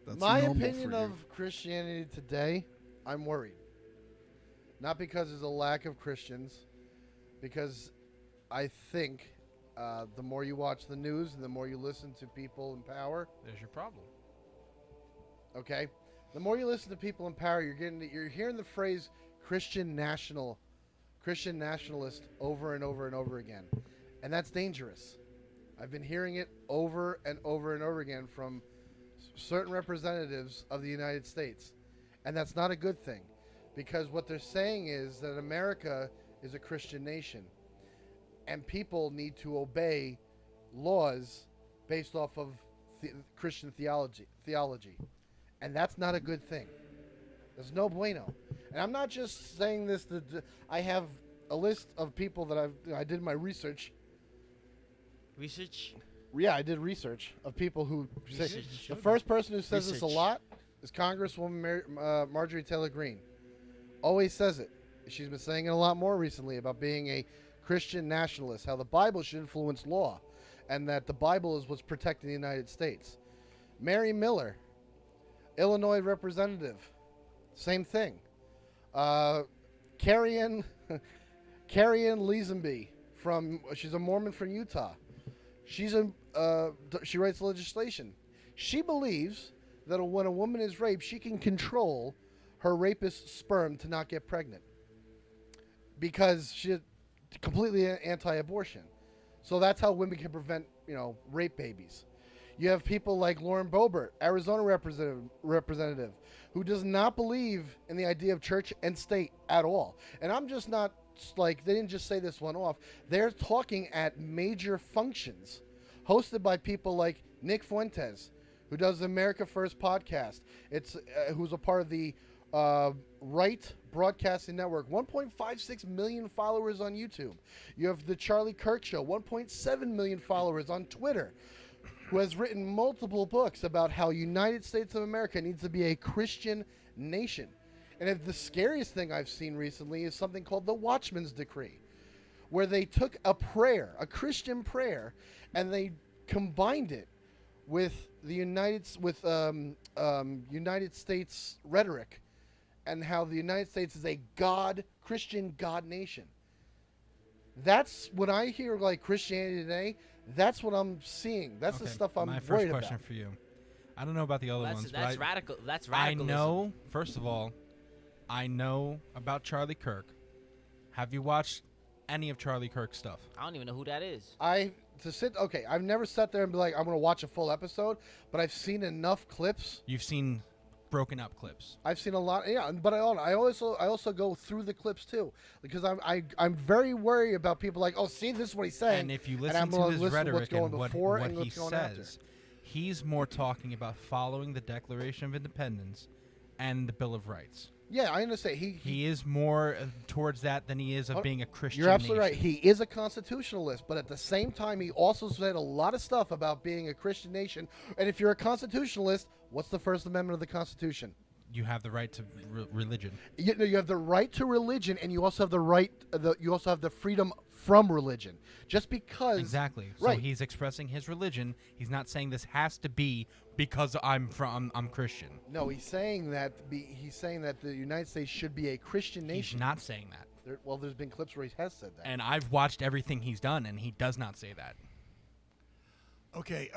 [SPEAKER 5] That's
[SPEAKER 4] My
[SPEAKER 5] normal
[SPEAKER 4] opinion
[SPEAKER 5] for you.
[SPEAKER 4] of Christianity today, I'm worried. Not because there's a lack of Christians, because I think the more you watch the news and the more you listen to people in power,
[SPEAKER 2] There's your problem.
[SPEAKER 4] okay, the more you listen to people in power, you're hearing the phrase Christian nationalist over and over and over again, and that's dangerous. I've been hearing it over and over and over again from certain representatives of the United States, and that's not a good thing, because what they're saying is that America is a Christian nation, and people need to obey laws based off of Christian theology, and that's not a good thing. There's no bueno. And I'm not just saying this. I have a list of people that I did my research.
[SPEAKER 3] Research.
[SPEAKER 4] Yeah, I did research of people who say
[SPEAKER 3] Research.
[SPEAKER 4] the first person who says this a
[SPEAKER 3] Research.
[SPEAKER 4] lot is Congresswoman Marjorie Taylor Greene. Always says it. She's been saying it a lot more recently about being a Christian nationalist, how the Bible should influence law, and that the Bible is what's protecting the United States. Mary Miller, Illinois representative, same thing. Carrie-Ann Leesenby, she's a Mormon from Utah. She writes legislation. She believes that when a woman is raped, she can control her rapist's sperm to not get pregnant because she's completely anti-abortion. So that's how women can prevent, rape babies. You have people like Lauren Boebert, Arizona representative, who does not believe in the idea of church and state at all. And I'm just not they didn't just say this one off. They're talking at major functions hosted by people like Nick Fuentes, who does the America First podcast. It's who's a part of the Right Broadcasting Network. 1.56 million followers on YouTube. You have the Charlie Kirk Show. 1.7 million followers on Twitter. Who has written multiple books about how United States of America needs to be a Christian nation. And if the scariest thing I've seen recently is something called the Watchman's Decree, where they took a prayer, a Christian prayer, and they combined it with the United States rhetoric, and how the United States is a Christian God nation. That's when I hear like Christianity Today. That's what I'm seeing. That's the stuff I'm
[SPEAKER 2] My first
[SPEAKER 4] worried
[SPEAKER 2] question
[SPEAKER 4] about.
[SPEAKER 2] for you. I don't know about the other
[SPEAKER 3] That's
[SPEAKER 2] ones,
[SPEAKER 3] that's
[SPEAKER 2] but
[SPEAKER 3] radical. That's
[SPEAKER 2] I
[SPEAKER 3] radicalism.
[SPEAKER 2] know. First of all, I know about Charlie Kirk. Have you watched any of Charlie Kirk's stuff?
[SPEAKER 3] I don't even know who that is.
[SPEAKER 4] I've never sat there and be like, I'm going to watch a full episode, but I've seen enough clips.
[SPEAKER 2] You've seen broken up clips.
[SPEAKER 4] I've seen a lot, yeah, but I also go through the clips too, because I'm very worried about people like, oh, see, this is what he's saying.
[SPEAKER 2] And if you
[SPEAKER 4] I'm
[SPEAKER 2] listen to
[SPEAKER 4] gonna
[SPEAKER 2] his
[SPEAKER 4] listen to
[SPEAKER 2] rhetoric
[SPEAKER 4] what's going
[SPEAKER 2] and what
[SPEAKER 4] before and
[SPEAKER 2] he
[SPEAKER 4] what's going after.
[SPEAKER 2] says, he's more talking about following the Declaration of Independence and the Bill of Rights.
[SPEAKER 4] Yeah, I understand.
[SPEAKER 2] He is more towards that than he is of being a Christian
[SPEAKER 4] You're absolutely right.
[SPEAKER 2] nation.
[SPEAKER 4] He is a constitutionalist, but at the same time, he also said a lot of stuff about being a Christian nation. And if you're a constitutionalist, what's the First Amendment of the Constitution?
[SPEAKER 2] You have the right to religion.
[SPEAKER 4] You have the right to religion, and you also have the right. You also have the freedom from religion. Just because
[SPEAKER 2] Exactly.
[SPEAKER 4] Right.
[SPEAKER 2] So he's expressing his religion. He's not saying this has to be because I'm Christian.
[SPEAKER 4] No, he's saying that the United States should be a Christian nation.
[SPEAKER 2] He's not saying that.
[SPEAKER 4] There's been clips where he has said that.
[SPEAKER 2] And I've watched everything he's done, and he does not say that.
[SPEAKER 1] Okay,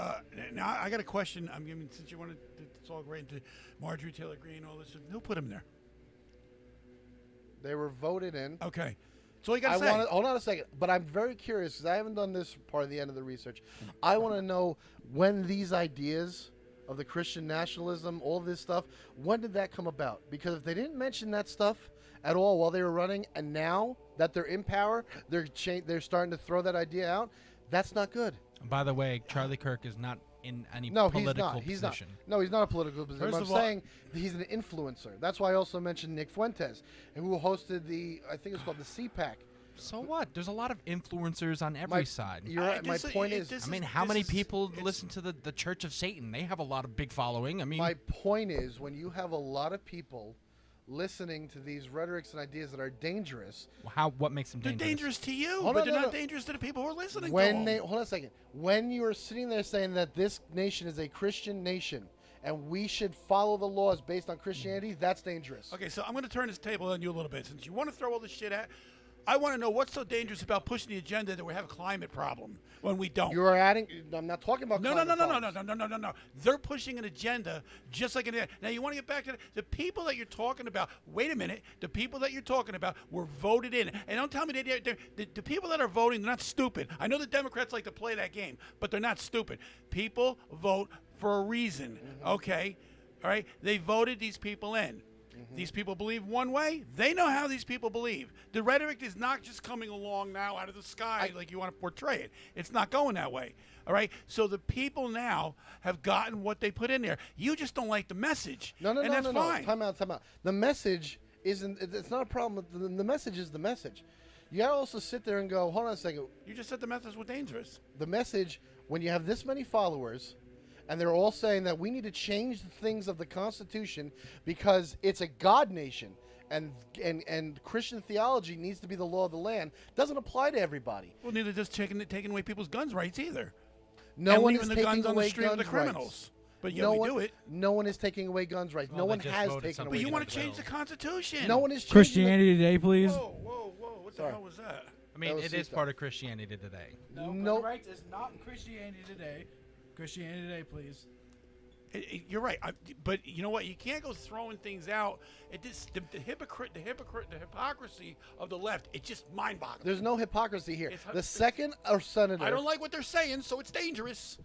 [SPEAKER 1] now I got a question. I'm giving, since you wanted to talk right into Marjorie Taylor Greene, all this. Who put him there?
[SPEAKER 4] They were voted in.
[SPEAKER 1] Okay, so you got to say.
[SPEAKER 4] Hold on a second, but I'm very curious because I haven't done this part of the end of the research. I want to know when these ideas of the Christian nationalism, all this stuff, when did that come about? Because if they didn't mention that stuff at all while they were running, and now that they're in power, they're starting to throw that idea out. That's not good.
[SPEAKER 2] By the way, Charlie Kirk is not in any
[SPEAKER 4] No,
[SPEAKER 2] political
[SPEAKER 4] he's not.
[SPEAKER 2] position.
[SPEAKER 4] No, he's not a political position.
[SPEAKER 1] First
[SPEAKER 4] But I'm
[SPEAKER 1] of all-
[SPEAKER 4] saying he's an influencer. That's why I also mentioned Nick Fuentes, who hosted I think it's called the CPAC.
[SPEAKER 2] So what? There's a lot of influencers on every side.
[SPEAKER 4] You're right. My point is,
[SPEAKER 2] I mean, how many people listen to the Church of Satan? They have a lot of big following. I mean,
[SPEAKER 4] my point is, when you have a lot of people listening to these rhetorics and ideas that are dangerous,
[SPEAKER 2] what makes them
[SPEAKER 1] They're
[SPEAKER 2] dangerous?
[SPEAKER 1] dangerous to you,
[SPEAKER 4] Hold
[SPEAKER 1] but
[SPEAKER 4] on,
[SPEAKER 1] they're
[SPEAKER 4] no,
[SPEAKER 1] not
[SPEAKER 4] no.
[SPEAKER 1] dangerous to the people who are listening
[SPEAKER 4] when
[SPEAKER 1] to
[SPEAKER 4] they
[SPEAKER 1] them.
[SPEAKER 4] hold on a second, when you are sitting there saying that this nation is a Christian nation and we should follow the laws based on Christianity, that's dangerous.
[SPEAKER 1] Okay, so I'm going to turn this table on you a little bit. Since you want to throw all this shit at, I want to know what's so dangerous about pushing the agenda that we have a climate problem when we don't.
[SPEAKER 4] You're adding. I'm not talking about.
[SPEAKER 1] No.
[SPEAKER 4] climate problems.
[SPEAKER 1] No. They're pushing an agenda just like now you want to get back to the people that you're talking about. Wait a minute. The people that you're talking about were voted in. And don't tell me the people that are voting, they're not stupid. I know the Democrats like to play that game, but they're not stupid. People vote for a reason, okay? All right? They voted these people in. These people believe one way. They know how these people believe. The rhetoric is not just coming along now out of the sky like you want to portray it. It's not going that way. All right? So the people now have gotten what they put in there. You just don't like the message.
[SPEAKER 4] No.
[SPEAKER 1] And that's fine.
[SPEAKER 4] Time out. The message isn't. It's not a problem. The message is the message. You gotta also sit there and go, hold on a second.
[SPEAKER 1] You just said the message was dangerous.
[SPEAKER 4] The message, when you have this many followers, and they're all saying that we need to change the things of the Constitution because it's a God nation, and Christian theology needs to be the law of the land, doesn't apply to everybody.
[SPEAKER 1] Well, neither does taking away people's guns rights either.
[SPEAKER 4] No
[SPEAKER 1] and
[SPEAKER 4] one
[SPEAKER 1] leaving
[SPEAKER 4] is
[SPEAKER 1] the
[SPEAKER 4] taking
[SPEAKER 1] guns on
[SPEAKER 4] away
[SPEAKER 1] the street with the
[SPEAKER 4] guns
[SPEAKER 1] criminals.
[SPEAKER 4] rights.
[SPEAKER 1] But yeah,
[SPEAKER 4] no
[SPEAKER 1] we
[SPEAKER 4] one,
[SPEAKER 1] do it.
[SPEAKER 4] No one is taking away guns rights.
[SPEAKER 2] Well,
[SPEAKER 4] no
[SPEAKER 2] they
[SPEAKER 4] one
[SPEAKER 2] just
[SPEAKER 4] has
[SPEAKER 2] voted
[SPEAKER 4] taken
[SPEAKER 2] something
[SPEAKER 1] But
[SPEAKER 4] away
[SPEAKER 1] you
[SPEAKER 2] in
[SPEAKER 1] want
[SPEAKER 4] guns
[SPEAKER 1] to
[SPEAKER 2] the
[SPEAKER 1] change the
[SPEAKER 2] bill.
[SPEAKER 1] Constitution.
[SPEAKER 4] No one is changing
[SPEAKER 7] Christianity Today, please.
[SPEAKER 1] Whoa. What the
[SPEAKER 4] Sorry.
[SPEAKER 1] hell was that?
[SPEAKER 2] I mean,
[SPEAKER 4] That was
[SPEAKER 2] it is
[SPEAKER 4] C-Star.
[SPEAKER 2] part of Christianity Today.
[SPEAKER 6] No,
[SPEAKER 4] No.
[SPEAKER 6] gun rights is not Christianity Today. Christianity Today, please.
[SPEAKER 1] You're right, but you know what? You can't go throwing things out. The hypocrisy of the left. It's just mind-boggling.
[SPEAKER 4] There's no hypocrisy here.
[SPEAKER 1] It's-
[SPEAKER 4] The second a senator.
[SPEAKER 1] I don't like what they're saying, so it's dangerous.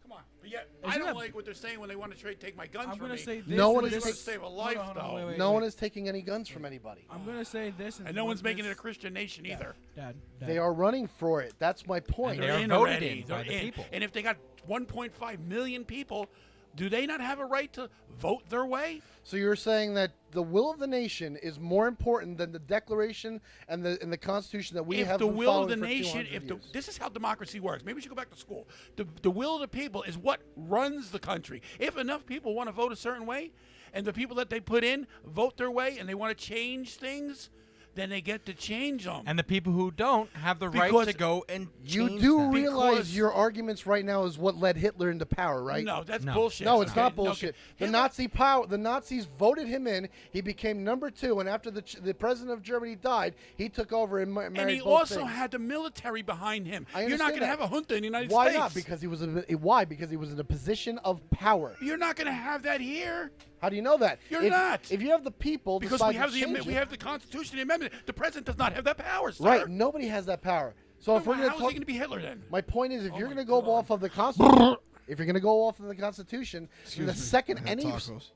[SPEAKER 1] Come on. But yet,
[SPEAKER 6] Isn't
[SPEAKER 1] I don't
[SPEAKER 6] that-
[SPEAKER 1] like what they're saying when they want to take my guns
[SPEAKER 6] I'm
[SPEAKER 1] from
[SPEAKER 6] gonna
[SPEAKER 1] me.
[SPEAKER 6] say this.
[SPEAKER 4] No one
[SPEAKER 6] and
[SPEAKER 4] is
[SPEAKER 1] This
[SPEAKER 6] this-
[SPEAKER 1] to save a
[SPEAKER 6] hold
[SPEAKER 1] life,
[SPEAKER 6] on, hold on,
[SPEAKER 1] though.
[SPEAKER 6] wait,
[SPEAKER 4] No
[SPEAKER 6] wait.
[SPEAKER 4] one is taking any guns from anybody.
[SPEAKER 6] I'm gonna say this,
[SPEAKER 1] And no one's making it a
[SPEAKER 6] this-
[SPEAKER 1] Christian nation either.
[SPEAKER 6] Dad,
[SPEAKER 4] They are running for it. That's my point.
[SPEAKER 2] And they
[SPEAKER 1] They're
[SPEAKER 2] are
[SPEAKER 1] in
[SPEAKER 2] voted
[SPEAKER 1] already.
[SPEAKER 2] in by
[SPEAKER 1] They're
[SPEAKER 2] the
[SPEAKER 1] in.
[SPEAKER 2] people.
[SPEAKER 1] And if they got 1.5 million people, do they not have a right to vote their way?
[SPEAKER 4] So you're saying that the will of the nation is more important than the Declaration and the Constitution that we
[SPEAKER 1] If
[SPEAKER 4] have
[SPEAKER 1] the
[SPEAKER 4] been
[SPEAKER 1] will of
[SPEAKER 4] following
[SPEAKER 1] the
[SPEAKER 4] for
[SPEAKER 1] nation,
[SPEAKER 4] 200
[SPEAKER 1] if the,
[SPEAKER 4] years.
[SPEAKER 1] this is how democracy works. Maybe we should go back to school. The will of the people is what runs the country. If enough people want to vote a certain way, and the people that they put in vote their way, and they want to change things, then they get to change them.
[SPEAKER 2] And the people who don't have the right
[SPEAKER 1] Because
[SPEAKER 2] to go and
[SPEAKER 4] You
[SPEAKER 2] change
[SPEAKER 4] do
[SPEAKER 2] them.
[SPEAKER 4] realize
[SPEAKER 1] Because-
[SPEAKER 4] your arguments right now is what led Hitler into power, right?
[SPEAKER 1] No, that's
[SPEAKER 2] No.
[SPEAKER 1] bullshit.
[SPEAKER 4] No, it's
[SPEAKER 1] Okay,
[SPEAKER 4] not
[SPEAKER 1] okay.
[SPEAKER 4] bullshit. The
[SPEAKER 1] Hitler-
[SPEAKER 4] Nazi power, the Nazis voted him in. He became number 2, and after the president of Germany died, he took over and married
[SPEAKER 1] And he
[SPEAKER 4] both
[SPEAKER 1] also
[SPEAKER 4] things.
[SPEAKER 1] had the military behind him.
[SPEAKER 4] I
[SPEAKER 1] You're not
[SPEAKER 4] understand
[SPEAKER 1] going to
[SPEAKER 4] that.
[SPEAKER 1] have a junta in the United
[SPEAKER 4] Why
[SPEAKER 1] States.
[SPEAKER 4] not? Because he was why? Because he was in a position of power.
[SPEAKER 1] You're not going to have that here.
[SPEAKER 4] How do you know that?
[SPEAKER 1] You're
[SPEAKER 4] if,
[SPEAKER 1] not.
[SPEAKER 4] If you have the people,
[SPEAKER 1] Because
[SPEAKER 4] decide
[SPEAKER 1] we have
[SPEAKER 4] to
[SPEAKER 1] the
[SPEAKER 4] change
[SPEAKER 1] we
[SPEAKER 4] it-
[SPEAKER 1] have the Constitution, the amendment. The president does not have that power, sir.
[SPEAKER 4] right. Nobody has that power. So if
[SPEAKER 1] Well,
[SPEAKER 4] we're going
[SPEAKER 1] how
[SPEAKER 4] to
[SPEAKER 1] is
[SPEAKER 4] talk,
[SPEAKER 1] he going to be Hitler then?
[SPEAKER 4] my point is, if
[SPEAKER 1] Oh
[SPEAKER 4] you're
[SPEAKER 1] my
[SPEAKER 4] going to go
[SPEAKER 1] God.
[SPEAKER 4] off of the Constitution, if you're going to go off of the Constitution,
[SPEAKER 5] Excuse
[SPEAKER 4] the
[SPEAKER 5] me.
[SPEAKER 4] second
[SPEAKER 5] I had
[SPEAKER 4] any,
[SPEAKER 5] tacos.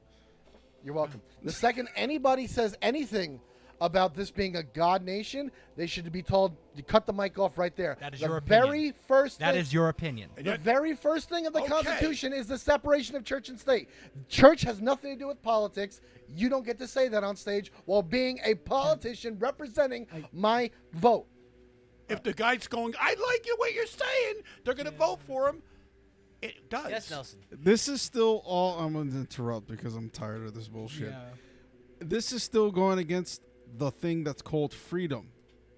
[SPEAKER 4] you're welcome. The second anybody says anything about this being a God nation, they should be told you cut the mic off right there.
[SPEAKER 2] That is
[SPEAKER 4] the
[SPEAKER 2] your opinion.
[SPEAKER 4] very first
[SPEAKER 2] That
[SPEAKER 4] thing,
[SPEAKER 2] is your opinion.
[SPEAKER 4] the very first thing of the
[SPEAKER 1] Okay.
[SPEAKER 4] Constitution is the separation of church and state. Church has nothing to do with politics. You don't get to say that on stage while being a politician representing my vote.
[SPEAKER 1] If the guy's going, I like you what you're saying, they're going to vote for him. It does.
[SPEAKER 3] Yes, Nelson.
[SPEAKER 5] This is still all. I'm going to interrupt because I'm tired of this bullshit.
[SPEAKER 6] Yeah.
[SPEAKER 5] This is still going against the thing that's called freedom.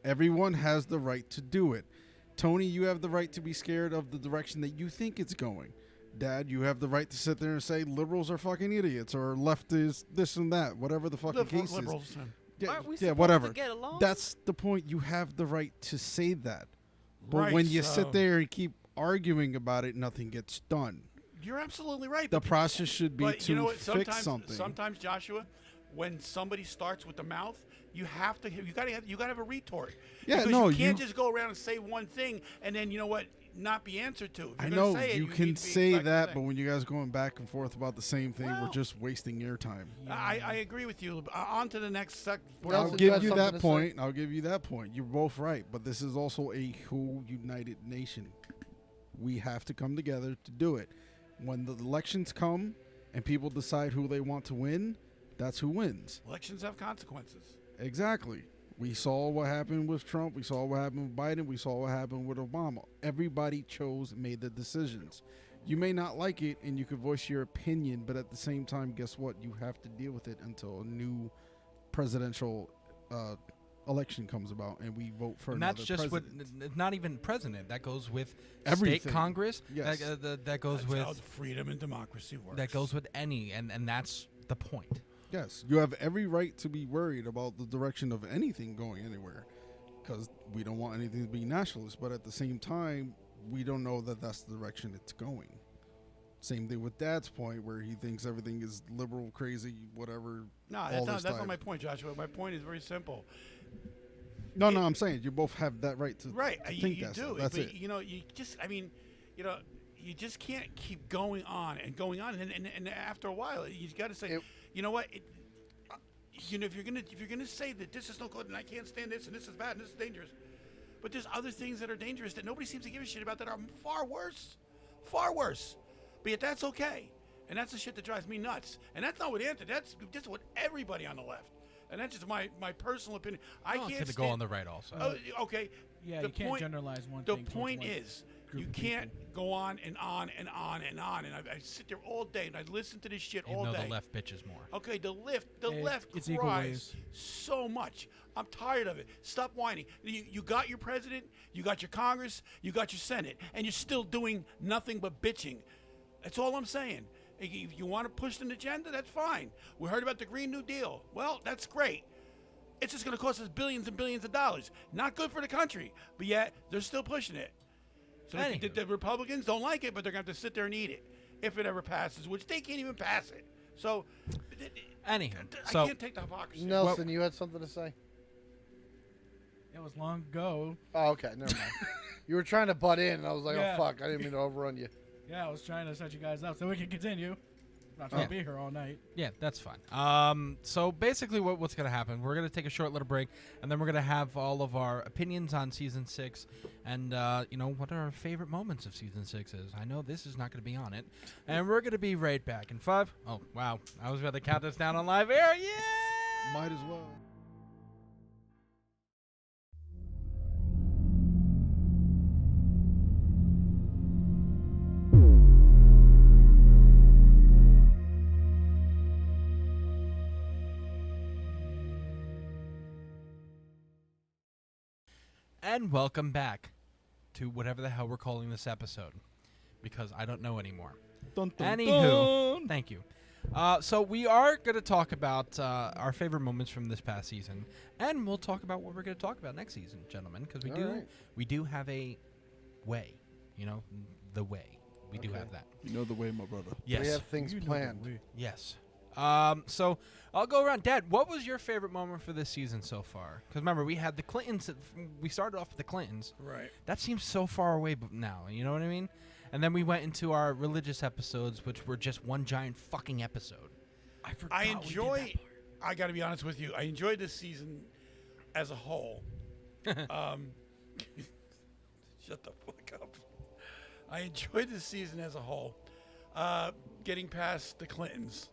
[SPEAKER 5] Everyone has the right to do it. Tony, you have the right to be scared of the direction that you think it's going. Dad, you have the right to sit there and say liberals are fucking idiots or left is this and that, whatever the fucking case is.
[SPEAKER 1] Liberals.
[SPEAKER 5] Yeah,
[SPEAKER 3] Aren't we
[SPEAKER 5] yeah,
[SPEAKER 3] supposed
[SPEAKER 5] whatever.
[SPEAKER 3] to get along?
[SPEAKER 5] That's the point. You have the right to say that. But
[SPEAKER 1] Right,
[SPEAKER 5] when you
[SPEAKER 1] so-
[SPEAKER 5] sit there and keep arguing about it, nothing gets done.
[SPEAKER 1] You're absolutely right.
[SPEAKER 5] The
[SPEAKER 1] but-
[SPEAKER 5] process should be
[SPEAKER 1] but
[SPEAKER 5] to
[SPEAKER 1] you know what?
[SPEAKER 5] fix something.
[SPEAKER 1] Sometimes, Joshua, when somebody starts with the mouth, you have to. You got to have a retort.
[SPEAKER 5] Yeah,
[SPEAKER 1] Because
[SPEAKER 5] no,
[SPEAKER 1] you can't
[SPEAKER 5] you-
[SPEAKER 1] just go around and say one thing and then you know what, not be answered to. If
[SPEAKER 5] I
[SPEAKER 1] you're gonna
[SPEAKER 5] know
[SPEAKER 1] say it,
[SPEAKER 5] you
[SPEAKER 1] need
[SPEAKER 5] can
[SPEAKER 1] to be
[SPEAKER 5] say
[SPEAKER 1] expected to
[SPEAKER 5] that,
[SPEAKER 1] say.
[SPEAKER 5] but when you guys going back and forth about the same thing,
[SPEAKER 1] Well-
[SPEAKER 5] we're just wasting your time.
[SPEAKER 1] I agree with you. On to the next
[SPEAKER 4] Nelson,
[SPEAKER 5] I'll
[SPEAKER 4] you
[SPEAKER 5] give
[SPEAKER 4] had
[SPEAKER 5] you
[SPEAKER 4] something
[SPEAKER 5] that
[SPEAKER 4] to say?
[SPEAKER 5] point. I'll give you that point. You're both right, but this is also a whole united nation. We have to come together to do it. When the elections come and people decide who they want to win, that's who wins.
[SPEAKER 1] Elections have consequences.
[SPEAKER 5] Exactly. We saw what happened with Trump. We saw what happened with Biden. We saw what happened with Obama. Everybody chose, made the decisions. You may not like it, and you could voice your opinion, but at the same time, guess what? You have to deal with it until a new presidential election comes about, and we vote for
[SPEAKER 2] And
[SPEAKER 5] another
[SPEAKER 2] that's just
[SPEAKER 5] president.
[SPEAKER 2] with not even president. That goes with
[SPEAKER 5] Everything.
[SPEAKER 2] state Congress.
[SPEAKER 5] Yes.
[SPEAKER 2] That goes
[SPEAKER 1] That's
[SPEAKER 2] with
[SPEAKER 1] how freedom and democracy works.
[SPEAKER 2] that goes with any, and that's the point.
[SPEAKER 5] Yes, you have every right to be worried about the direction of anything going anywhere, because we don't want anything to be nationalist. But at the same time, we don't know that that's the direction it's going. Same thing with Dad's point, where he thinks everything is liberal, crazy, whatever.
[SPEAKER 1] No,
[SPEAKER 5] all
[SPEAKER 1] that's
[SPEAKER 5] this
[SPEAKER 1] not
[SPEAKER 5] time.
[SPEAKER 1] my point, Joshua. My point is very simple.
[SPEAKER 5] No, I'm saying you both have that right to
[SPEAKER 1] Right,
[SPEAKER 5] think
[SPEAKER 1] you
[SPEAKER 5] that.
[SPEAKER 1] do.
[SPEAKER 5] That's
[SPEAKER 1] but
[SPEAKER 5] it.
[SPEAKER 1] you know, you just, I mean, you know, you just can't keep going on and going on, and after a while, you got to say,
[SPEAKER 4] It-
[SPEAKER 1] you know what, you know, if you're gonna say that this is no good and I can't stand this and this is bad and this is dangerous, but there's other things that are dangerous that nobody seems to give a shit about that are far worse, far worse. But yet that's okay, and that's the shit that drives me nuts. And that's not what Anthony. That's just what everybody on the left. And that's just my personal opinion. I
[SPEAKER 2] Oh,
[SPEAKER 1] can't
[SPEAKER 2] could go on the right also.
[SPEAKER 1] Oh, okay.
[SPEAKER 6] Yeah,
[SPEAKER 1] The
[SPEAKER 6] you can't
[SPEAKER 1] point-
[SPEAKER 6] generalize one
[SPEAKER 1] The
[SPEAKER 6] thing. towards
[SPEAKER 1] point
[SPEAKER 6] one
[SPEAKER 1] is,
[SPEAKER 6] group
[SPEAKER 1] you
[SPEAKER 6] of
[SPEAKER 1] can't
[SPEAKER 6] people.
[SPEAKER 1] go on and on and on and on. And I sit there all day and I listen to this shit
[SPEAKER 2] Even
[SPEAKER 1] all
[SPEAKER 2] though
[SPEAKER 1] day.
[SPEAKER 2] the left bitches more.
[SPEAKER 1] Okay, the left
[SPEAKER 6] It's equal
[SPEAKER 1] cries
[SPEAKER 6] ways.
[SPEAKER 1] so much. I'm tired of it. Stop whining. You got your president, you got your Congress, you got your Senate, and you're still doing nothing but bitching. That's all I'm saying. If you want to push an agenda, that's fine. We heard about the Green New Deal. Well, that's great. It's just going to cost us billions and billions of dollars. Not good for the country, but yet they're still pushing it. So the Republicans don't like it, but they're going to have to sit there and eat it if it ever passes, which they can't even pass it. So,
[SPEAKER 2] Anywho,
[SPEAKER 1] I
[SPEAKER 2] so
[SPEAKER 1] can't take the hypocrisy.
[SPEAKER 4] Nelson, you had something to say?
[SPEAKER 6] It was long ago.
[SPEAKER 4] Oh, okay, never mind. You were trying to butt in, and I was like,
[SPEAKER 6] Yeah.
[SPEAKER 4] oh, fuck, I didn't mean to overrun you.
[SPEAKER 6] Yeah, I was trying to set you guys up so we can continue. Not trying to be here all night.
[SPEAKER 2] Yeah, that's fine. So basically, what's gonna happen? We're gonna take a short little break, and then we're gonna have all of our opinions on season 6, and what our favorite moments of season 6 is. I know this is not gonna be on it, and we're gonna be right back in 5. Oh wow, I was about to count this down on live air. Yeah.
[SPEAKER 5] Might as well.
[SPEAKER 2] And welcome back to whatever the hell we're calling this episode, because I don't know anymore.
[SPEAKER 5] Dun, dun,
[SPEAKER 2] Anywho,
[SPEAKER 5] dun.
[SPEAKER 2] thank you. So we are going to talk about our favorite moments from this past season, and we'll talk about what we're going to talk about next season, gentlemen, because we do have a way, the way. We do have that.
[SPEAKER 5] You know the way, my brother.
[SPEAKER 2] Yes.
[SPEAKER 4] We have things planned.
[SPEAKER 2] Yes. So I'll go around. Dad, what was your favorite moment for this season so far? Because remember, we had the Clintons. We started off with the Clintons.
[SPEAKER 1] Right.
[SPEAKER 2] That seems so far away now. You know what I mean? And then we went into our religious episodes, which were just one giant fucking episode.
[SPEAKER 1] I enjoy. I got to be honest with you. I enjoyed this season as a whole. Shut the fuck up. I enjoyed this season as a whole. Getting past the Clintons.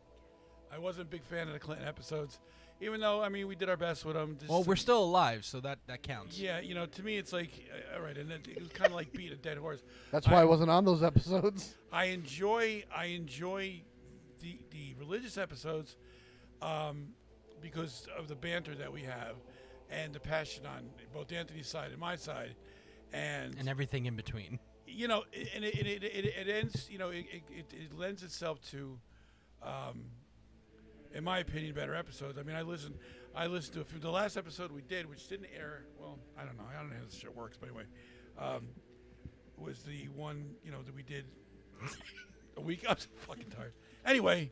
[SPEAKER 1] I wasn't a big fan of the Clinton episodes, even though, we did our best with them.
[SPEAKER 2] Well, we're still alive, so that counts.
[SPEAKER 1] Yeah, to me, it's like, all right, and it was kind of like beat a dead horse.
[SPEAKER 4] That's why I wasn't on those episodes.
[SPEAKER 1] I enjoy the religious episodes because of the banter that we have and the passion on both Anthony's side and my side. And
[SPEAKER 2] everything in between.
[SPEAKER 1] And it ends, it lends itself to, in my opinion, better episodes. I listened to the last episode we did, which didn't air. Well, I don't know how this shit works, but anyway, was the one that we did a week. I'm so fucking tired. Anyway,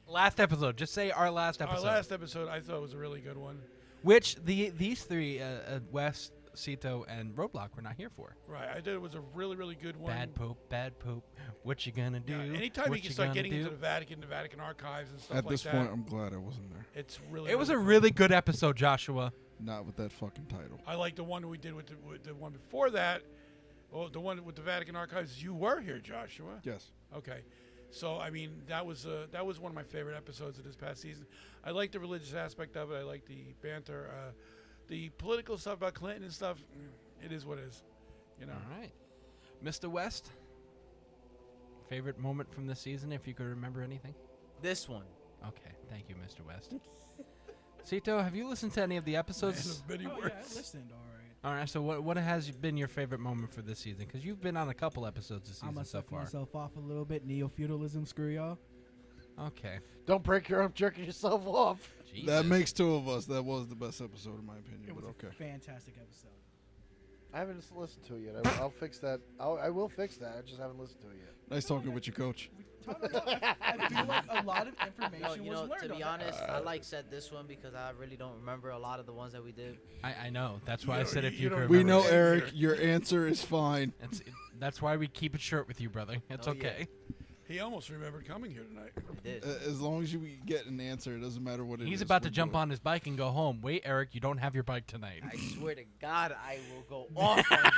[SPEAKER 2] Last episode. Just say our last episode.
[SPEAKER 1] our last episode I thought was a really good one.
[SPEAKER 2] Which these three, West, Cito, and Roadblock, were not here for.
[SPEAKER 1] Right, I did. It was a really, really good one.
[SPEAKER 2] Bad poop. What you gonna do?
[SPEAKER 1] Anytime
[SPEAKER 2] what
[SPEAKER 1] you can start
[SPEAKER 2] gonna
[SPEAKER 1] getting
[SPEAKER 2] do?
[SPEAKER 1] into the Vatican archives and stuff
[SPEAKER 5] At
[SPEAKER 1] like
[SPEAKER 5] this
[SPEAKER 1] that.
[SPEAKER 5] point, I'm glad I wasn't there.
[SPEAKER 1] It's really.
[SPEAKER 2] It was a
[SPEAKER 1] fun.
[SPEAKER 2] really good episode, Joshua.
[SPEAKER 5] Not with that fucking title.
[SPEAKER 1] I like the one we did with the one before that. Well, the one with the Vatican archives. You were here, Joshua.
[SPEAKER 5] Yes.
[SPEAKER 1] Okay, so that was one of my favorite episodes of this past season. I like the religious aspect of it. I like the banter, the political stuff about Clinton and stuff. It is what it is,
[SPEAKER 2] All right, Mr. West. Favorite moment from this season, if you could remember anything.
[SPEAKER 3] This one.
[SPEAKER 2] Okay, thank you, Mr. West. Cito, have you listened to any of the episodes?
[SPEAKER 1] Man of many
[SPEAKER 6] Oh,
[SPEAKER 1] words.
[SPEAKER 6] yeah, I listened, all right.
[SPEAKER 2] All right, so what has been your favorite moment for this season? Because you've been on a couple episodes this
[SPEAKER 6] I'm
[SPEAKER 2] season
[SPEAKER 6] going to
[SPEAKER 2] so
[SPEAKER 6] suck
[SPEAKER 2] far.
[SPEAKER 6] myself off a little bit. Neo-feudalism, screw y'all.
[SPEAKER 2] Okay.
[SPEAKER 4] Don't break your arm jerking yourself off.
[SPEAKER 2] Jesus.
[SPEAKER 5] That makes two of us. That was the best episode, in my opinion.
[SPEAKER 6] It was
[SPEAKER 5] But
[SPEAKER 6] a
[SPEAKER 5] okay.
[SPEAKER 6] fantastic episode.
[SPEAKER 4] I haven't listened to it yet. I'll fix that. I will fix that. I just haven't listened to it yet.
[SPEAKER 5] Nice talking with you, Coach.
[SPEAKER 6] I feel like a lot of information
[SPEAKER 3] No,
[SPEAKER 6] was learned
[SPEAKER 3] to be
[SPEAKER 6] on that.
[SPEAKER 3] honest, I said this one because I really don't remember a lot of the ones that we did.
[SPEAKER 2] I know. That's why I
[SPEAKER 1] You
[SPEAKER 2] said
[SPEAKER 1] don't-
[SPEAKER 2] if
[SPEAKER 1] you
[SPEAKER 2] you
[SPEAKER 1] don't
[SPEAKER 2] could
[SPEAKER 5] We
[SPEAKER 2] remember.
[SPEAKER 5] know,
[SPEAKER 1] Yeah.
[SPEAKER 5] Eric. Your answer is fine.
[SPEAKER 2] That's why we keep it short with you, brother. It's
[SPEAKER 3] Oh, yeah.
[SPEAKER 2] okay.
[SPEAKER 1] He almost remembered coming here tonight.
[SPEAKER 3] I did.
[SPEAKER 5] As long as you get an answer, it doesn't matter what it is.
[SPEAKER 2] He's about to
[SPEAKER 5] we'll do
[SPEAKER 2] jump
[SPEAKER 5] it.
[SPEAKER 2] on his bike and go home. Wait, Eric, you don't have your bike tonight.
[SPEAKER 3] I swear to God, I will go off on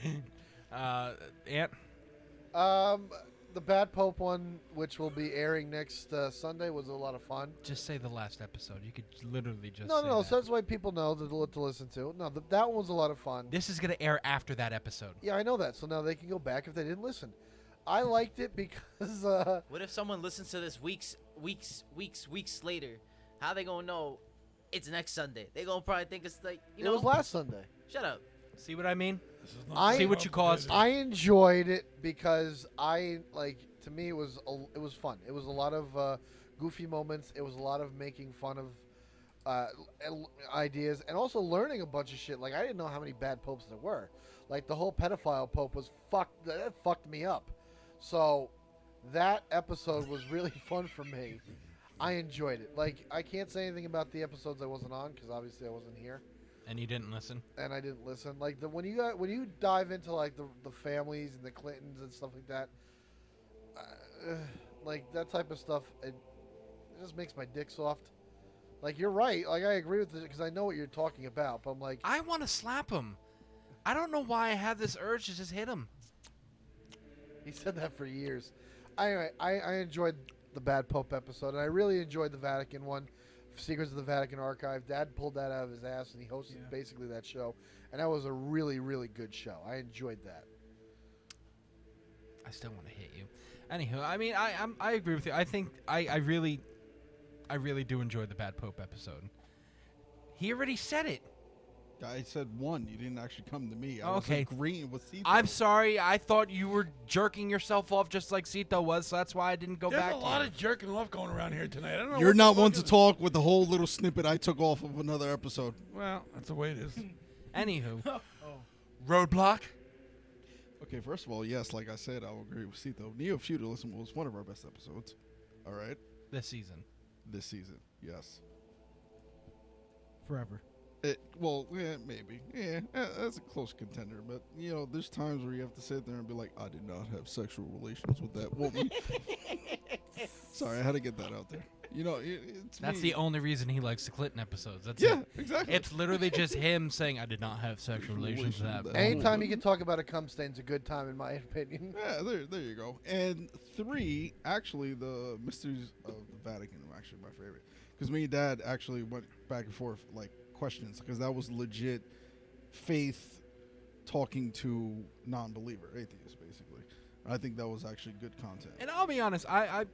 [SPEAKER 3] you.
[SPEAKER 2] Ant?
[SPEAKER 4] The Bad Pope one, which will be airing next Sunday, was a lot of fun.
[SPEAKER 2] Just say the last episode. You could literally just
[SPEAKER 4] No,
[SPEAKER 2] say
[SPEAKER 4] no,
[SPEAKER 2] that.
[SPEAKER 4] so that's why people know to listen to. No, that one was a lot of fun.
[SPEAKER 2] This is going to air after that episode.
[SPEAKER 4] Yeah, I know that. So now they can go back if they didn't listen. I liked it because
[SPEAKER 3] What if someone listens to this weeks later? How they gonna know it's next Sunday? They gonna probably think it's like,
[SPEAKER 4] it was last Sunday.
[SPEAKER 3] Shut up.
[SPEAKER 2] See what I mean?
[SPEAKER 1] This is not
[SPEAKER 4] I-
[SPEAKER 2] See what you caused.
[SPEAKER 4] I enjoyed it because to me it was fun. It was a lot of goofy moments. It was a lot of making fun of ideas and also learning a bunch of shit. Like I didn't know how many bad popes there were. Like the whole pedophile pope was that fucked me up. So that episode was really fun for me. I enjoyed it. Like I can't say anything about the episodes I wasn't on because obviously I wasn't here.
[SPEAKER 2] And you didn't listen?
[SPEAKER 4] and I didn't listen. Like when you dive into like the families and the Clintons and stuff like that, like that type of stuff, it just makes my dick soft. Like you're right. Like I agree with it because I know what you're talking about. But I'm like,
[SPEAKER 2] I want to slap him. I don't know why I have this urge to just hit him.
[SPEAKER 4] he said that for years. Anyway, I enjoyed the Bad Pope episode, and I really enjoyed the Vatican one, Secrets of the Vatican Archive. Dad pulled that out of his ass, and he hosted basically that show, and that was a really, really good show. I enjoyed that.
[SPEAKER 2] I still want to hit you. Anywho, I mean, I agree with you. I think I really do enjoy the Bad Pope episode. He already said it.
[SPEAKER 5] I said one. You didn't actually come to me. I
[SPEAKER 2] Okay.
[SPEAKER 5] was agreeing with Cito.
[SPEAKER 2] I'm sorry. I thought you were jerking yourself off just like Cito was, so that's why I didn't go
[SPEAKER 1] There's
[SPEAKER 2] back
[SPEAKER 1] a
[SPEAKER 2] to
[SPEAKER 1] lot
[SPEAKER 2] you.
[SPEAKER 1] of jerking off going around here tonight. I don't know.
[SPEAKER 5] You're
[SPEAKER 1] what
[SPEAKER 5] not
[SPEAKER 1] the
[SPEAKER 5] one
[SPEAKER 1] fuck
[SPEAKER 5] to
[SPEAKER 1] is-
[SPEAKER 5] talk with the whole little snippet I took off of another episode.
[SPEAKER 1] Well, that's the way it is.
[SPEAKER 2] Anywho,
[SPEAKER 1] Roadblock.
[SPEAKER 5] Okay, first of all, yes, like I said, I'll agree with Cito. Neo Feudalism was one of our best episodes. All right,
[SPEAKER 2] this season.
[SPEAKER 5] this season, yes.
[SPEAKER 6] Forever.
[SPEAKER 5] Well, yeah, maybe. Yeah, that's a close contender. But, you know, there's times where you have to sit there and be like, I did not have sexual relations with that woman. Sorry, I had to get that out there. You know, it's
[SPEAKER 2] That's
[SPEAKER 5] me.
[SPEAKER 2] the only reason he likes the Clinton episodes. That's
[SPEAKER 5] Yeah,
[SPEAKER 2] it.
[SPEAKER 5] exactly.
[SPEAKER 2] It's literally just him saying, I did not have sexual relations with that.
[SPEAKER 5] Relations with
[SPEAKER 4] Anytime you can talk about a cum stain's a good time, in my opinion.
[SPEAKER 5] Yeah, there you go. And 3, actually, the Mysteries of the Vatican were actually my favorite. Because me and Dad actually went back and forth, like, questions. Because that was legit faith talking to non-believer, atheists, basically. I think that was actually good content.
[SPEAKER 2] And I'll be honest, I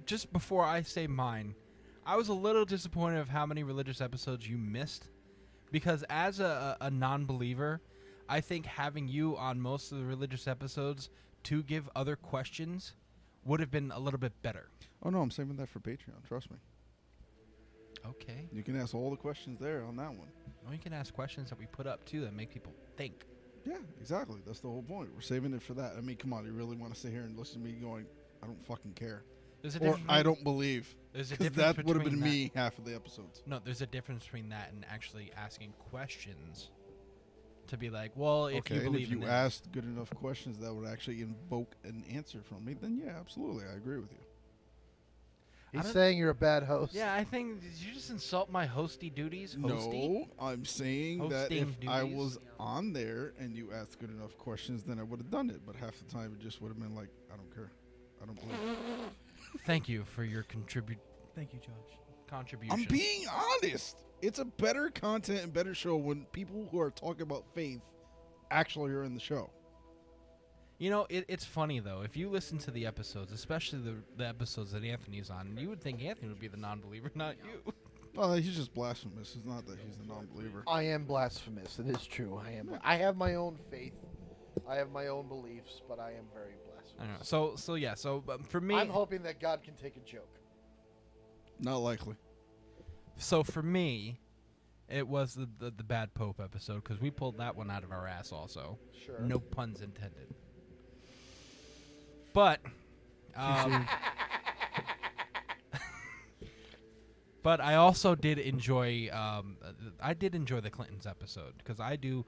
[SPEAKER 2] just before I say mine, I was a little disappointed of how many religious episodes you missed. Because as a non-believer, I think having you on most of the religious episodes to give other questions would have been a little bit better.
[SPEAKER 5] Oh, no, I'm saving that for Patreon. Trust me.
[SPEAKER 2] Okay.
[SPEAKER 5] You can ask all the questions there on that one.
[SPEAKER 2] Well, you can ask questions that we put up, too, that make people think.
[SPEAKER 5] Yeah, exactly. That's the whole point. We're saving it for that. I mean, come on. You really want to sit here and listen to me going, I don't fucking care.
[SPEAKER 2] There's a
[SPEAKER 5] Or
[SPEAKER 2] difference
[SPEAKER 5] I
[SPEAKER 2] between-
[SPEAKER 5] don't believe.
[SPEAKER 2] There's a
[SPEAKER 5] Because
[SPEAKER 2] difference
[SPEAKER 5] that would have been
[SPEAKER 2] between
[SPEAKER 5] me half of the episodes.
[SPEAKER 2] No, there's a difference between that and actually asking questions to be like, well, if
[SPEAKER 5] Okay,
[SPEAKER 2] you
[SPEAKER 5] and
[SPEAKER 2] believe
[SPEAKER 5] if you
[SPEAKER 2] in this.
[SPEAKER 5] asked good enough questions that would actually invoke an answer from me, then yeah, absolutely. I agree with you.
[SPEAKER 2] I
[SPEAKER 4] He's
[SPEAKER 2] don't-
[SPEAKER 4] saying you're a bad host.
[SPEAKER 2] Yeah, I think, did you just insult my hosty duties? Hosty?
[SPEAKER 5] No, I'm saying that if
[SPEAKER 2] Hosting
[SPEAKER 5] I
[SPEAKER 2] duties.
[SPEAKER 5] was on there and you asked good enough questions, then I would have done it. But half the time it just would have been like, I don't care. I don't believe.
[SPEAKER 2] Thank you for your
[SPEAKER 6] Thank you, Josh.
[SPEAKER 2] contribution.
[SPEAKER 5] I'm being honest. It's a better content and better show when people who are talking about faith actually are in the show.
[SPEAKER 2] You know, it's funny, though. If you listen to the episodes, especially the episodes that Anthony's on, you would think Anthony would be the non-believer, not you.
[SPEAKER 5] Well, he's just blasphemous. It's not that he's a non-believer.
[SPEAKER 4] I am blasphemous. It is true. I am. I have my own faith. I have my own beliefs, but I am very blasphemous.
[SPEAKER 2] I don't know. So yeah. So for me,
[SPEAKER 4] I'm hoping that God can take a joke.
[SPEAKER 5] Not likely.
[SPEAKER 2] So for me, it was the Bad Pope episode because we pulled that one out of our ass. Also,
[SPEAKER 4] Sure.
[SPEAKER 2] no puns intended. But, but I also did enjoy. I did enjoy the Clintons episode because I do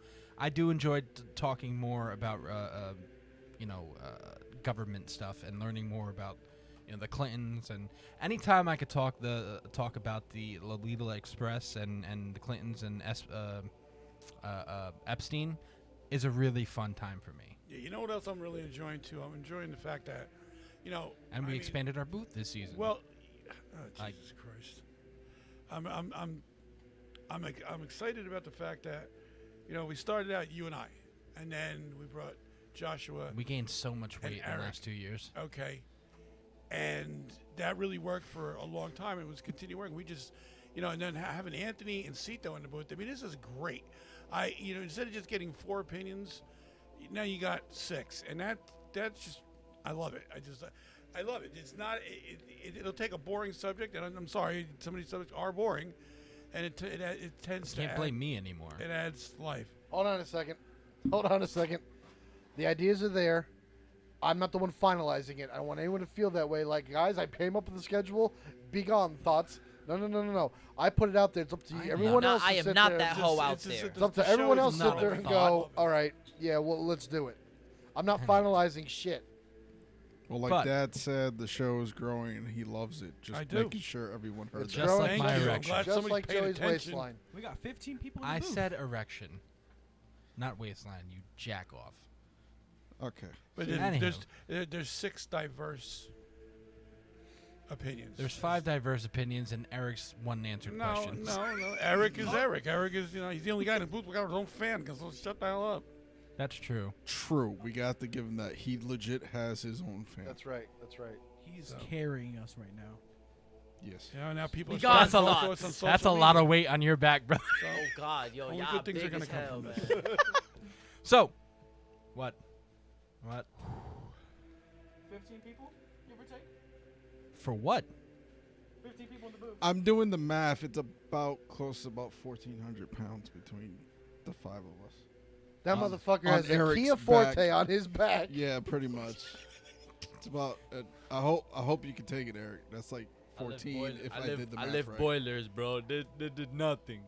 [SPEAKER 2] enjoy talking more about government stuff and learning more about the Clintons, and anytime I could talk about the Lolita Express and the Clintons and Epstein is a really fun time for me.
[SPEAKER 1] Yeah, you know what else I'm really enjoying too? I'm enjoying the fact that,
[SPEAKER 2] And we
[SPEAKER 1] I mean,
[SPEAKER 2] expanded our booth this season.
[SPEAKER 1] Well,
[SPEAKER 2] I-
[SPEAKER 1] Jesus Christ, I'm excited about the fact that, we started out you and I, and then we brought Joshua.
[SPEAKER 2] we gained so much weight in the
[SPEAKER 1] Eric.
[SPEAKER 2] last 2 years.
[SPEAKER 1] Okay, and that really worked for a long time. It was continue working. We just, and then having Anthony and Cito in the booth. I mean, this is great. Instead of just getting 4 opinions, now you got 6, and that's just, I love it. I love it. It's not. It'll take a boring subject, and I'm sorry, some of these subjects are boring, and it tends
[SPEAKER 2] You
[SPEAKER 1] to
[SPEAKER 2] can't
[SPEAKER 1] add,
[SPEAKER 2] blame me anymore.
[SPEAKER 1] it adds life.
[SPEAKER 4] Hold on a second. The ideas are there. I'm not the one finalizing it. I don't want anyone to feel that way. Like, guys, I came up with the schedule. Be gone, thoughts. No. I put it out there. It's up to you.
[SPEAKER 5] I
[SPEAKER 4] Everyone
[SPEAKER 3] No,
[SPEAKER 4] else
[SPEAKER 3] I
[SPEAKER 4] to
[SPEAKER 3] am
[SPEAKER 4] sit
[SPEAKER 3] not
[SPEAKER 4] there.
[SPEAKER 3] that hoe out there.
[SPEAKER 4] It's up to everyone else to sit
[SPEAKER 2] not
[SPEAKER 4] there
[SPEAKER 2] a
[SPEAKER 4] and
[SPEAKER 2] thought.
[SPEAKER 4] go, all right, yeah, well, let's do it. I'm not finalizing shit.
[SPEAKER 5] Well, like
[SPEAKER 2] But-
[SPEAKER 5] Dad said, the show is growing and he loves it. Just
[SPEAKER 1] I do.
[SPEAKER 5] making sure everyone heard
[SPEAKER 4] It's
[SPEAKER 5] that.
[SPEAKER 2] Just
[SPEAKER 4] growing.
[SPEAKER 2] like
[SPEAKER 1] Thank
[SPEAKER 2] my
[SPEAKER 1] you. I'm
[SPEAKER 2] erection.
[SPEAKER 1] glad
[SPEAKER 4] Just
[SPEAKER 1] somebody
[SPEAKER 4] like
[SPEAKER 1] paid
[SPEAKER 4] Joey's
[SPEAKER 1] attention.
[SPEAKER 4] waistline.
[SPEAKER 6] We got 15 people in the
[SPEAKER 2] I
[SPEAKER 6] booth.
[SPEAKER 2] said erection, not waistline. You jack off.
[SPEAKER 5] Okay.
[SPEAKER 1] But
[SPEAKER 2] Anyhow.
[SPEAKER 1] there's 6 diverse opinions.
[SPEAKER 2] There's 5 diverse opinions and Eric's one answered
[SPEAKER 1] no,
[SPEAKER 2] question.
[SPEAKER 1] no. Eric is Eric. Eric is, he's the only guy in the booth without his own fan. Because shut the hell up.
[SPEAKER 2] That's true.
[SPEAKER 5] True. We got to give him that. He legit has his own fan.
[SPEAKER 4] That's right.
[SPEAKER 6] He's
[SPEAKER 1] So.
[SPEAKER 6] carrying us right now.
[SPEAKER 5] Yes.
[SPEAKER 1] Now people
[SPEAKER 3] We
[SPEAKER 1] are
[SPEAKER 3] got
[SPEAKER 1] starting to
[SPEAKER 3] thoughts.
[SPEAKER 1] follow us on social
[SPEAKER 2] That's a
[SPEAKER 1] media.
[SPEAKER 2] lot of weight on your back, brother.
[SPEAKER 1] So,
[SPEAKER 3] Oh God, yo,
[SPEAKER 1] Only
[SPEAKER 3] y'all
[SPEAKER 1] good things are
[SPEAKER 3] big
[SPEAKER 1] gonna
[SPEAKER 3] as
[SPEAKER 1] come
[SPEAKER 3] hell,
[SPEAKER 1] from
[SPEAKER 3] man.
[SPEAKER 2] So, what?
[SPEAKER 6] 15 people, give or take.
[SPEAKER 2] For what?
[SPEAKER 6] 15 people in the booth.
[SPEAKER 5] I'm doing the math. It's about close to about 1,400 pounds between the 5 of us.
[SPEAKER 4] That
[SPEAKER 2] On-
[SPEAKER 4] motherfucker
[SPEAKER 5] on
[SPEAKER 4] has a
[SPEAKER 5] Eric's
[SPEAKER 4] Kia Forte
[SPEAKER 5] back.
[SPEAKER 4] on his back.
[SPEAKER 5] Yeah, pretty much. It's about. I hope you can take it, Eric. That's like 14 if I did the math right.
[SPEAKER 2] boilers, bro. Did nothing.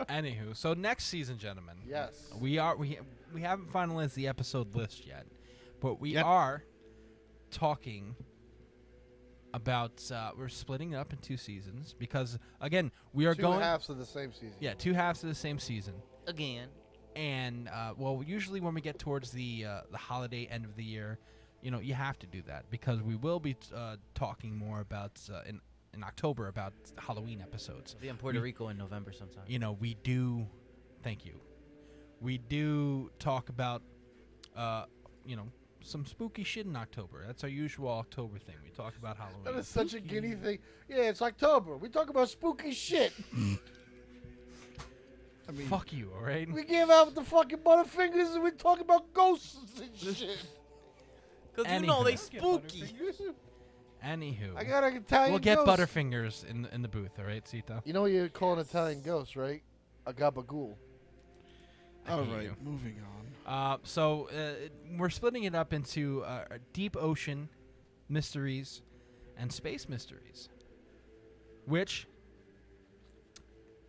[SPEAKER 2] Anywho, so next season, gentlemen.
[SPEAKER 4] Yes.
[SPEAKER 2] We haven't finalized the episode list yet, but we
[SPEAKER 5] Yep.
[SPEAKER 2] are talking about we're splitting it up in 2 seasons because again we are
[SPEAKER 4] Two
[SPEAKER 2] going
[SPEAKER 4] halves of the same season.
[SPEAKER 2] 2 halves of the same season.
[SPEAKER 3] Again.
[SPEAKER 2] And well, usually when we get towards the holiday end of the year, you have to do that because we will be talking more about in October about Halloween episodes.
[SPEAKER 3] I'll be in Puerto Rico in November sometime.
[SPEAKER 2] We do. Thank you. We do talk about some spooky shit in October. That's our usual October thing. We talk about Halloween.
[SPEAKER 4] That is such a guinea thing. Yeah, it's October. We talk about spooky shit.
[SPEAKER 5] I mean,
[SPEAKER 2] Fuck you, all right?
[SPEAKER 4] We give out the fucking butterfingers and we talk about ghosts and shit.
[SPEAKER 3] Because
[SPEAKER 2] Anyhow.
[SPEAKER 3] you know they
[SPEAKER 6] Let's get
[SPEAKER 3] spooky.
[SPEAKER 2] Anywho,
[SPEAKER 4] I got an Italian
[SPEAKER 2] we'll get
[SPEAKER 4] ghost.
[SPEAKER 2] Butterfingers in the booth, all right, Sita?
[SPEAKER 4] You know what you call an Italian ghost, right? A gabagool.
[SPEAKER 5] all
[SPEAKER 2] hate
[SPEAKER 5] right,
[SPEAKER 2] you.
[SPEAKER 5] moving on.
[SPEAKER 2] So we're splitting it up into deep ocean mysteries and space mysteries, which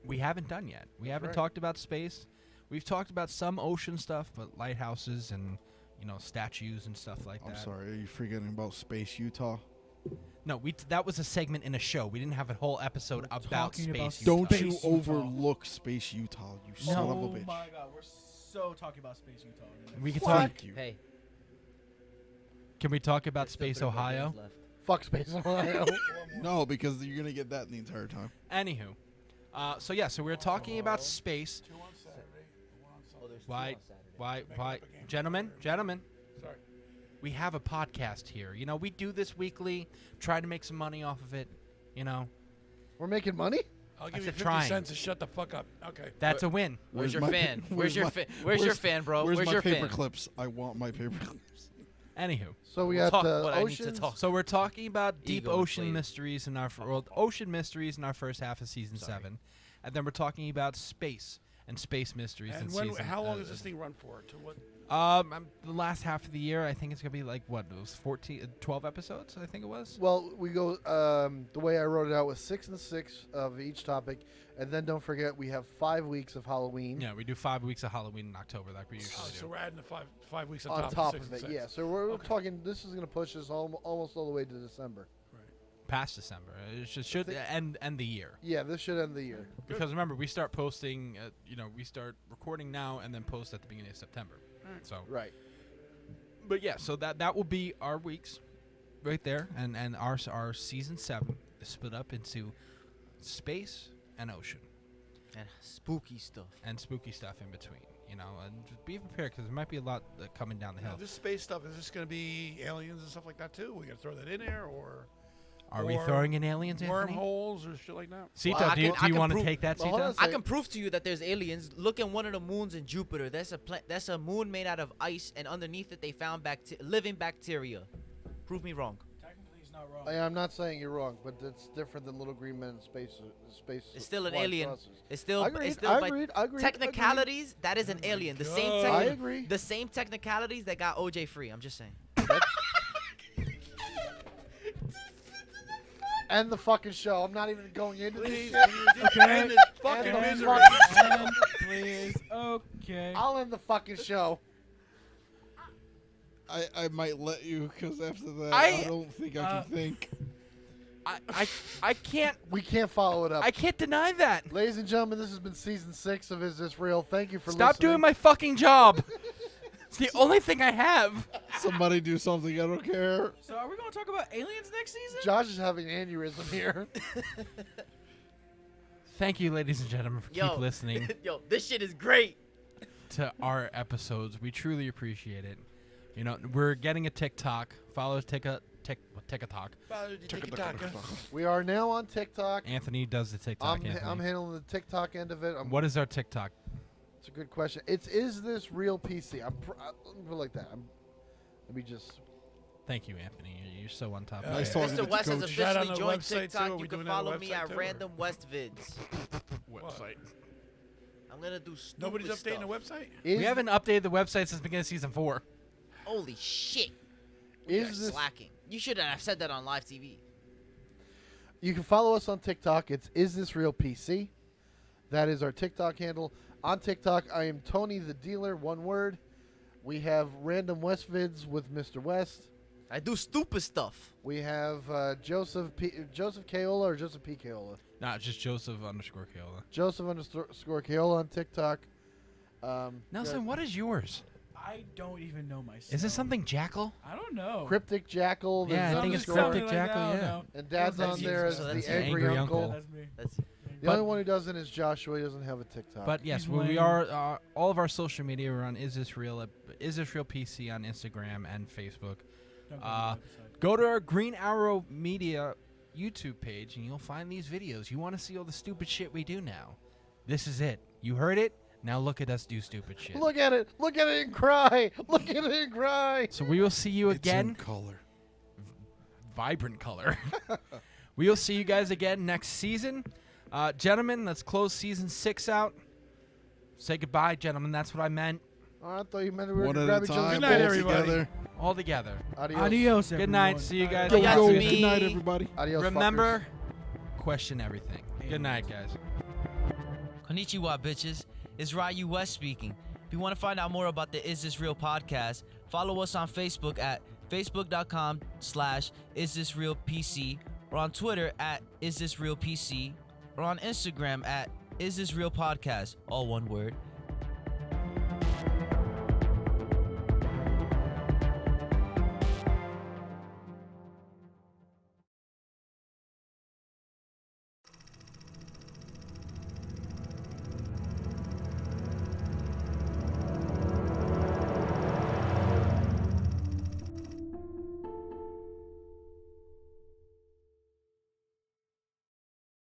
[SPEAKER 2] we haven't done yet. We haven't
[SPEAKER 4] right.
[SPEAKER 2] talked about space. We've talked about some ocean stuff, but lighthouses and statues and stuff like
[SPEAKER 5] I'm
[SPEAKER 2] that.
[SPEAKER 5] sorry. Are you forgetting about Space Utah?
[SPEAKER 2] No, that was a segment in a show. We didn't have a whole episode about
[SPEAKER 6] talking
[SPEAKER 2] space.
[SPEAKER 6] about
[SPEAKER 2] Utah.
[SPEAKER 5] Don't
[SPEAKER 6] Space
[SPEAKER 5] you
[SPEAKER 6] Utah.
[SPEAKER 5] overlook Space Utah, you son of a
[SPEAKER 6] Oh
[SPEAKER 5] bitch.
[SPEAKER 6] my God, we're so talking about Space Utah.
[SPEAKER 2] We can
[SPEAKER 4] What?
[SPEAKER 2] talk.
[SPEAKER 5] Thank you.
[SPEAKER 3] Hey.
[SPEAKER 2] Can we talk about
[SPEAKER 3] there's still
[SPEAKER 2] Space
[SPEAKER 3] 3 more
[SPEAKER 2] Ohio?
[SPEAKER 3] games left.
[SPEAKER 4] Fuck Space Ohio.
[SPEAKER 5] No, because you're gonna get that the entire time.
[SPEAKER 2] Anywho, so we're talking about space.
[SPEAKER 1] 2 on Saturday, 1 on Sunday.
[SPEAKER 3] Oh, there's 2
[SPEAKER 2] Why?
[SPEAKER 3] on Saturday.
[SPEAKER 2] Why?
[SPEAKER 1] Make it
[SPEAKER 2] Why?
[SPEAKER 1] up again.
[SPEAKER 2] Gentlemen,
[SPEAKER 1] Sorry.
[SPEAKER 2] we have a podcast here. We do this weekly, try to make some money off of it.
[SPEAKER 4] We're making money?
[SPEAKER 1] I'll
[SPEAKER 2] I
[SPEAKER 1] give you
[SPEAKER 2] said
[SPEAKER 1] 50
[SPEAKER 2] trying.
[SPEAKER 1] cents to shut the fuck up. Okay.
[SPEAKER 2] That's a win.
[SPEAKER 3] Where's your
[SPEAKER 5] my
[SPEAKER 3] fan?
[SPEAKER 5] pa-
[SPEAKER 3] Where's your
[SPEAKER 5] my-
[SPEAKER 3] fan? Where's your fan, bro?
[SPEAKER 5] Where's my
[SPEAKER 3] your
[SPEAKER 5] paper
[SPEAKER 3] fan?
[SPEAKER 5] clips? I want my paper clips.
[SPEAKER 2] Anywho,
[SPEAKER 4] So we
[SPEAKER 3] We'll
[SPEAKER 4] got
[SPEAKER 3] talk
[SPEAKER 4] the
[SPEAKER 3] what I need to
[SPEAKER 4] oceans.
[SPEAKER 3] talk.
[SPEAKER 2] so we're talking about deep
[SPEAKER 3] Ego
[SPEAKER 2] ocean
[SPEAKER 3] inflated.
[SPEAKER 2] mysteries in our first half of season 7, and then we're talking about space and space mysteries in
[SPEAKER 1] And
[SPEAKER 2] season.
[SPEAKER 1] how long does this thing run for? To what?
[SPEAKER 2] The last half of the year, I think it's gonna be like what? It was 12 episodes. I think it was.
[SPEAKER 4] Well, we go the way I wrote it out was 6 and 6 of each topic, and then don't forget we have 5 weeks of Halloween
[SPEAKER 2] Yeah, we do 5 weeks of Halloween in October, like we usually
[SPEAKER 1] So
[SPEAKER 2] do.
[SPEAKER 1] we're adding the 5 weeks
[SPEAKER 4] on
[SPEAKER 1] on
[SPEAKER 4] top
[SPEAKER 1] six
[SPEAKER 4] of
[SPEAKER 1] and
[SPEAKER 4] it.
[SPEAKER 1] six.
[SPEAKER 4] Yeah, so we're
[SPEAKER 1] Okay.
[SPEAKER 4] talking. This is going to push us almost all the way to December.
[SPEAKER 2] Past December, it should end the year.
[SPEAKER 4] Yeah, this should end the year.
[SPEAKER 2] Because remember, we start posting. We start recording now and then post at the beginning of September. So,
[SPEAKER 4] Right.
[SPEAKER 2] but yeah, so that will be our weeks, right there, and our season 7 is split up into space and ocean
[SPEAKER 3] And spooky stuff.
[SPEAKER 2] and spooky stuff in between. And just be prepared because there might be a lot coming down the
[SPEAKER 1] Now,
[SPEAKER 2] hill.
[SPEAKER 1] this space stuff, is this going to be aliens and stuff like that too? We going to throw that in there, or
[SPEAKER 2] Are we
[SPEAKER 1] or
[SPEAKER 2] throwing in aliens, Anthony?
[SPEAKER 1] wormholes or shit like that?
[SPEAKER 2] Sita,
[SPEAKER 3] Well, I
[SPEAKER 2] do
[SPEAKER 3] can
[SPEAKER 2] you want to
[SPEAKER 3] prove-
[SPEAKER 2] take that,
[SPEAKER 4] Well, hold
[SPEAKER 2] Sita?
[SPEAKER 4] on.
[SPEAKER 3] I
[SPEAKER 4] Say-
[SPEAKER 3] can prove to you that there's aliens. Look at one of the moons in Jupiter. That's a moon made out of ice, and underneath it they found living bacteria. Prove me wrong.
[SPEAKER 6] Technically, he's not wrong.
[SPEAKER 4] I'm not saying you're wrong, but it's different than Little Green Men in Space.
[SPEAKER 3] It's still an
[SPEAKER 4] flying
[SPEAKER 3] alien.
[SPEAKER 4] saucers.
[SPEAKER 3] It's still.
[SPEAKER 4] I agreed.
[SPEAKER 3] It's still
[SPEAKER 4] I
[SPEAKER 3] by
[SPEAKER 4] agreed.
[SPEAKER 3] technicalities. That is an alien. The same.
[SPEAKER 1] God.
[SPEAKER 4] I
[SPEAKER 3] techni-
[SPEAKER 4] agree.
[SPEAKER 3] The same technicalities that got OJ free. I'm just saying.
[SPEAKER 4] End the fucking show. I'm not even going into
[SPEAKER 1] Please,
[SPEAKER 4] this shit.
[SPEAKER 1] can you just end this fucking
[SPEAKER 4] End the
[SPEAKER 1] misery?
[SPEAKER 6] And please. Okay.
[SPEAKER 4] I'll end the fucking show.
[SPEAKER 5] I might let you because after that
[SPEAKER 2] I-
[SPEAKER 5] I don't think I can think.
[SPEAKER 2] I can't
[SPEAKER 4] We can't follow it up.
[SPEAKER 2] I can't deny that.
[SPEAKER 4] Ladies and gentlemen, this has been season 6 of Is This Real? Thank you for
[SPEAKER 2] Stop
[SPEAKER 4] listening.
[SPEAKER 2] doing my fucking job. It's the only thing I have.
[SPEAKER 5] Somebody do something. I don't care.
[SPEAKER 6] So are we going to talk about aliens next season?
[SPEAKER 4] Josh is having an aneurysm here.
[SPEAKER 2] Thank you, ladies and gentlemen, for keep listening
[SPEAKER 3] Yo, this shit is great.
[SPEAKER 2] to our episodes. We truly appreciate it. You know, we're getting a TikTok. Follow TikTok.
[SPEAKER 4] We are now on TikTok.
[SPEAKER 2] Anthony does the TikTok.
[SPEAKER 4] I'm
[SPEAKER 2] Anthony.
[SPEAKER 4] handling the TikTok end of it.
[SPEAKER 2] What is our TikTok?
[SPEAKER 4] It's a good question. It's Is This Real PC? Let me put it like that. Let me just.
[SPEAKER 2] Thank you, Anthony. You're so on top.
[SPEAKER 5] Nice
[SPEAKER 2] of it.
[SPEAKER 5] talking
[SPEAKER 3] Mr.
[SPEAKER 5] to
[SPEAKER 3] West has
[SPEAKER 5] Coach.
[SPEAKER 1] Is that on
[SPEAKER 3] officially
[SPEAKER 1] the
[SPEAKER 3] joined
[SPEAKER 1] website, too? Are
[SPEAKER 3] TikTok.
[SPEAKER 1] we
[SPEAKER 3] You
[SPEAKER 1] doing
[SPEAKER 3] can
[SPEAKER 1] that on the
[SPEAKER 3] follow me
[SPEAKER 1] website,
[SPEAKER 3] at
[SPEAKER 1] too, or-
[SPEAKER 3] Random West Vids.
[SPEAKER 1] Website.
[SPEAKER 3] I'm gonna do stupid
[SPEAKER 1] Nobody's updating the
[SPEAKER 3] stuff.
[SPEAKER 1] website?
[SPEAKER 4] Is,
[SPEAKER 2] We haven't updated the website since the beginning of season 4.
[SPEAKER 3] Holy shit! We are
[SPEAKER 4] Is this?
[SPEAKER 3] slacking. You should have said that on live TV.
[SPEAKER 4] You can follow us on TikTok. It's Is This Real PC? That is our TikTok handle. On TikTok, I am Tony the Dealer. One word. We have Random West Vids with Mr. West.
[SPEAKER 3] I do stupid stuff.
[SPEAKER 4] We have Joseph Kaola or Joseph P. Kaola.
[SPEAKER 2] Nah, just Joseph_Kaola.
[SPEAKER 4] Joseph_Kaola on TikTok.
[SPEAKER 2] Nelson, what is yours?
[SPEAKER 6] I don't even know myself.
[SPEAKER 2] Is it something Jackal?
[SPEAKER 6] I don't know.
[SPEAKER 4] Cryptic Jackal.
[SPEAKER 2] Yeah,
[SPEAKER 4] there's
[SPEAKER 2] I think it's
[SPEAKER 4] underscore.
[SPEAKER 2] Cryptic Jackal,
[SPEAKER 6] I don't
[SPEAKER 2] yeah.
[SPEAKER 6] know.
[SPEAKER 4] And Dad's
[SPEAKER 3] That's
[SPEAKER 4] on
[SPEAKER 3] you,
[SPEAKER 4] there as
[SPEAKER 3] so
[SPEAKER 4] the
[SPEAKER 3] that's
[SPEAKER 4] angry,
[SPEAKER 2] Angry
[SPEAKER 4] uncle.
[SPEAKER 2] Uncle.
[SPEAKER 6] That's me.
[SPEAKER 3] That's
[SPEAKER 4] The
[SPEAKER 2] But-
[SPEAKER 4] only one who doesn't is Joshua. He doesn't have a TikTok.
[SPEAKER 2] But yes,
[SPEAKER 6] He's
[SPEAKER 2] we
[SPEAKER 6] lame.
[SPEAKER 2] are all of our social media. We're on Is This Real PC on Instagram and Facebook.
[SPEAKER 6] Don't go
[SPEAKER 2] Uh,
[SPEAKER 6] to the website.
[SPEAKER 2] Go to our Green Arrow Media YouTube page and you'll find these videos. You want to see all the stupid shit we do now? This is it. You heard it. Now look at us do stupid shit.
[SPEAKER 4] Look at it. Look at it and cry. Look at it and cry.
[SPEAKER 2] So we will see you
[SPEAKER 5] It's in
[SPEAKER 2] again.
[SPEAKER 5] color.
[SPEAKER 2] Vibrant color. We will see you guys again next season. Gentlemen, let's close season 6 out. Say goodbye, gentlemen. That's what I meant.
[SPEAKER 4] Oh, I thought you meant we were
[SPEAKER 5] One
[SPEAKER 4] going to
[SPEAKER 5] at
[SPEAKER 4] grab
[SPEAKER 5] a
[SPEAKER 4] each other's
[SPEAKER 5] time.
[SPEAKER 1] Good night,
[SPEAKER 5] all
[SPEAKER 1] everybody.
[SPEAKER 5] together.
[SPEAKER 2] All together.
[SPEAKER 4] Adios.
[SPEAKER 6] Adios,
[SPEAKER 2] Good night.
[SPEAKER 6] everyone.
[SPEAKER 2] See you guys.
[SPEAKER 5] Yo,
[SPEAKER 3] Adios,
[SPEAKER 5] yo,
[SPEAKER 3] me.
[SPEAKER 5] good night, everybody.
[SPEAKER 4] Adios,
[SPEAKER 2] Remember, question everything. Good night, guys.
[SPEAKER 7] Konnichiwa, bitches. It's Ryu West speaking. If you want to find out more about the Is This Real podcast, follow us on Facebook at facebook.com/isthisrealpc or on Twitter at isthisrealpc or on Instagram at isthisrealpodcast, all one word.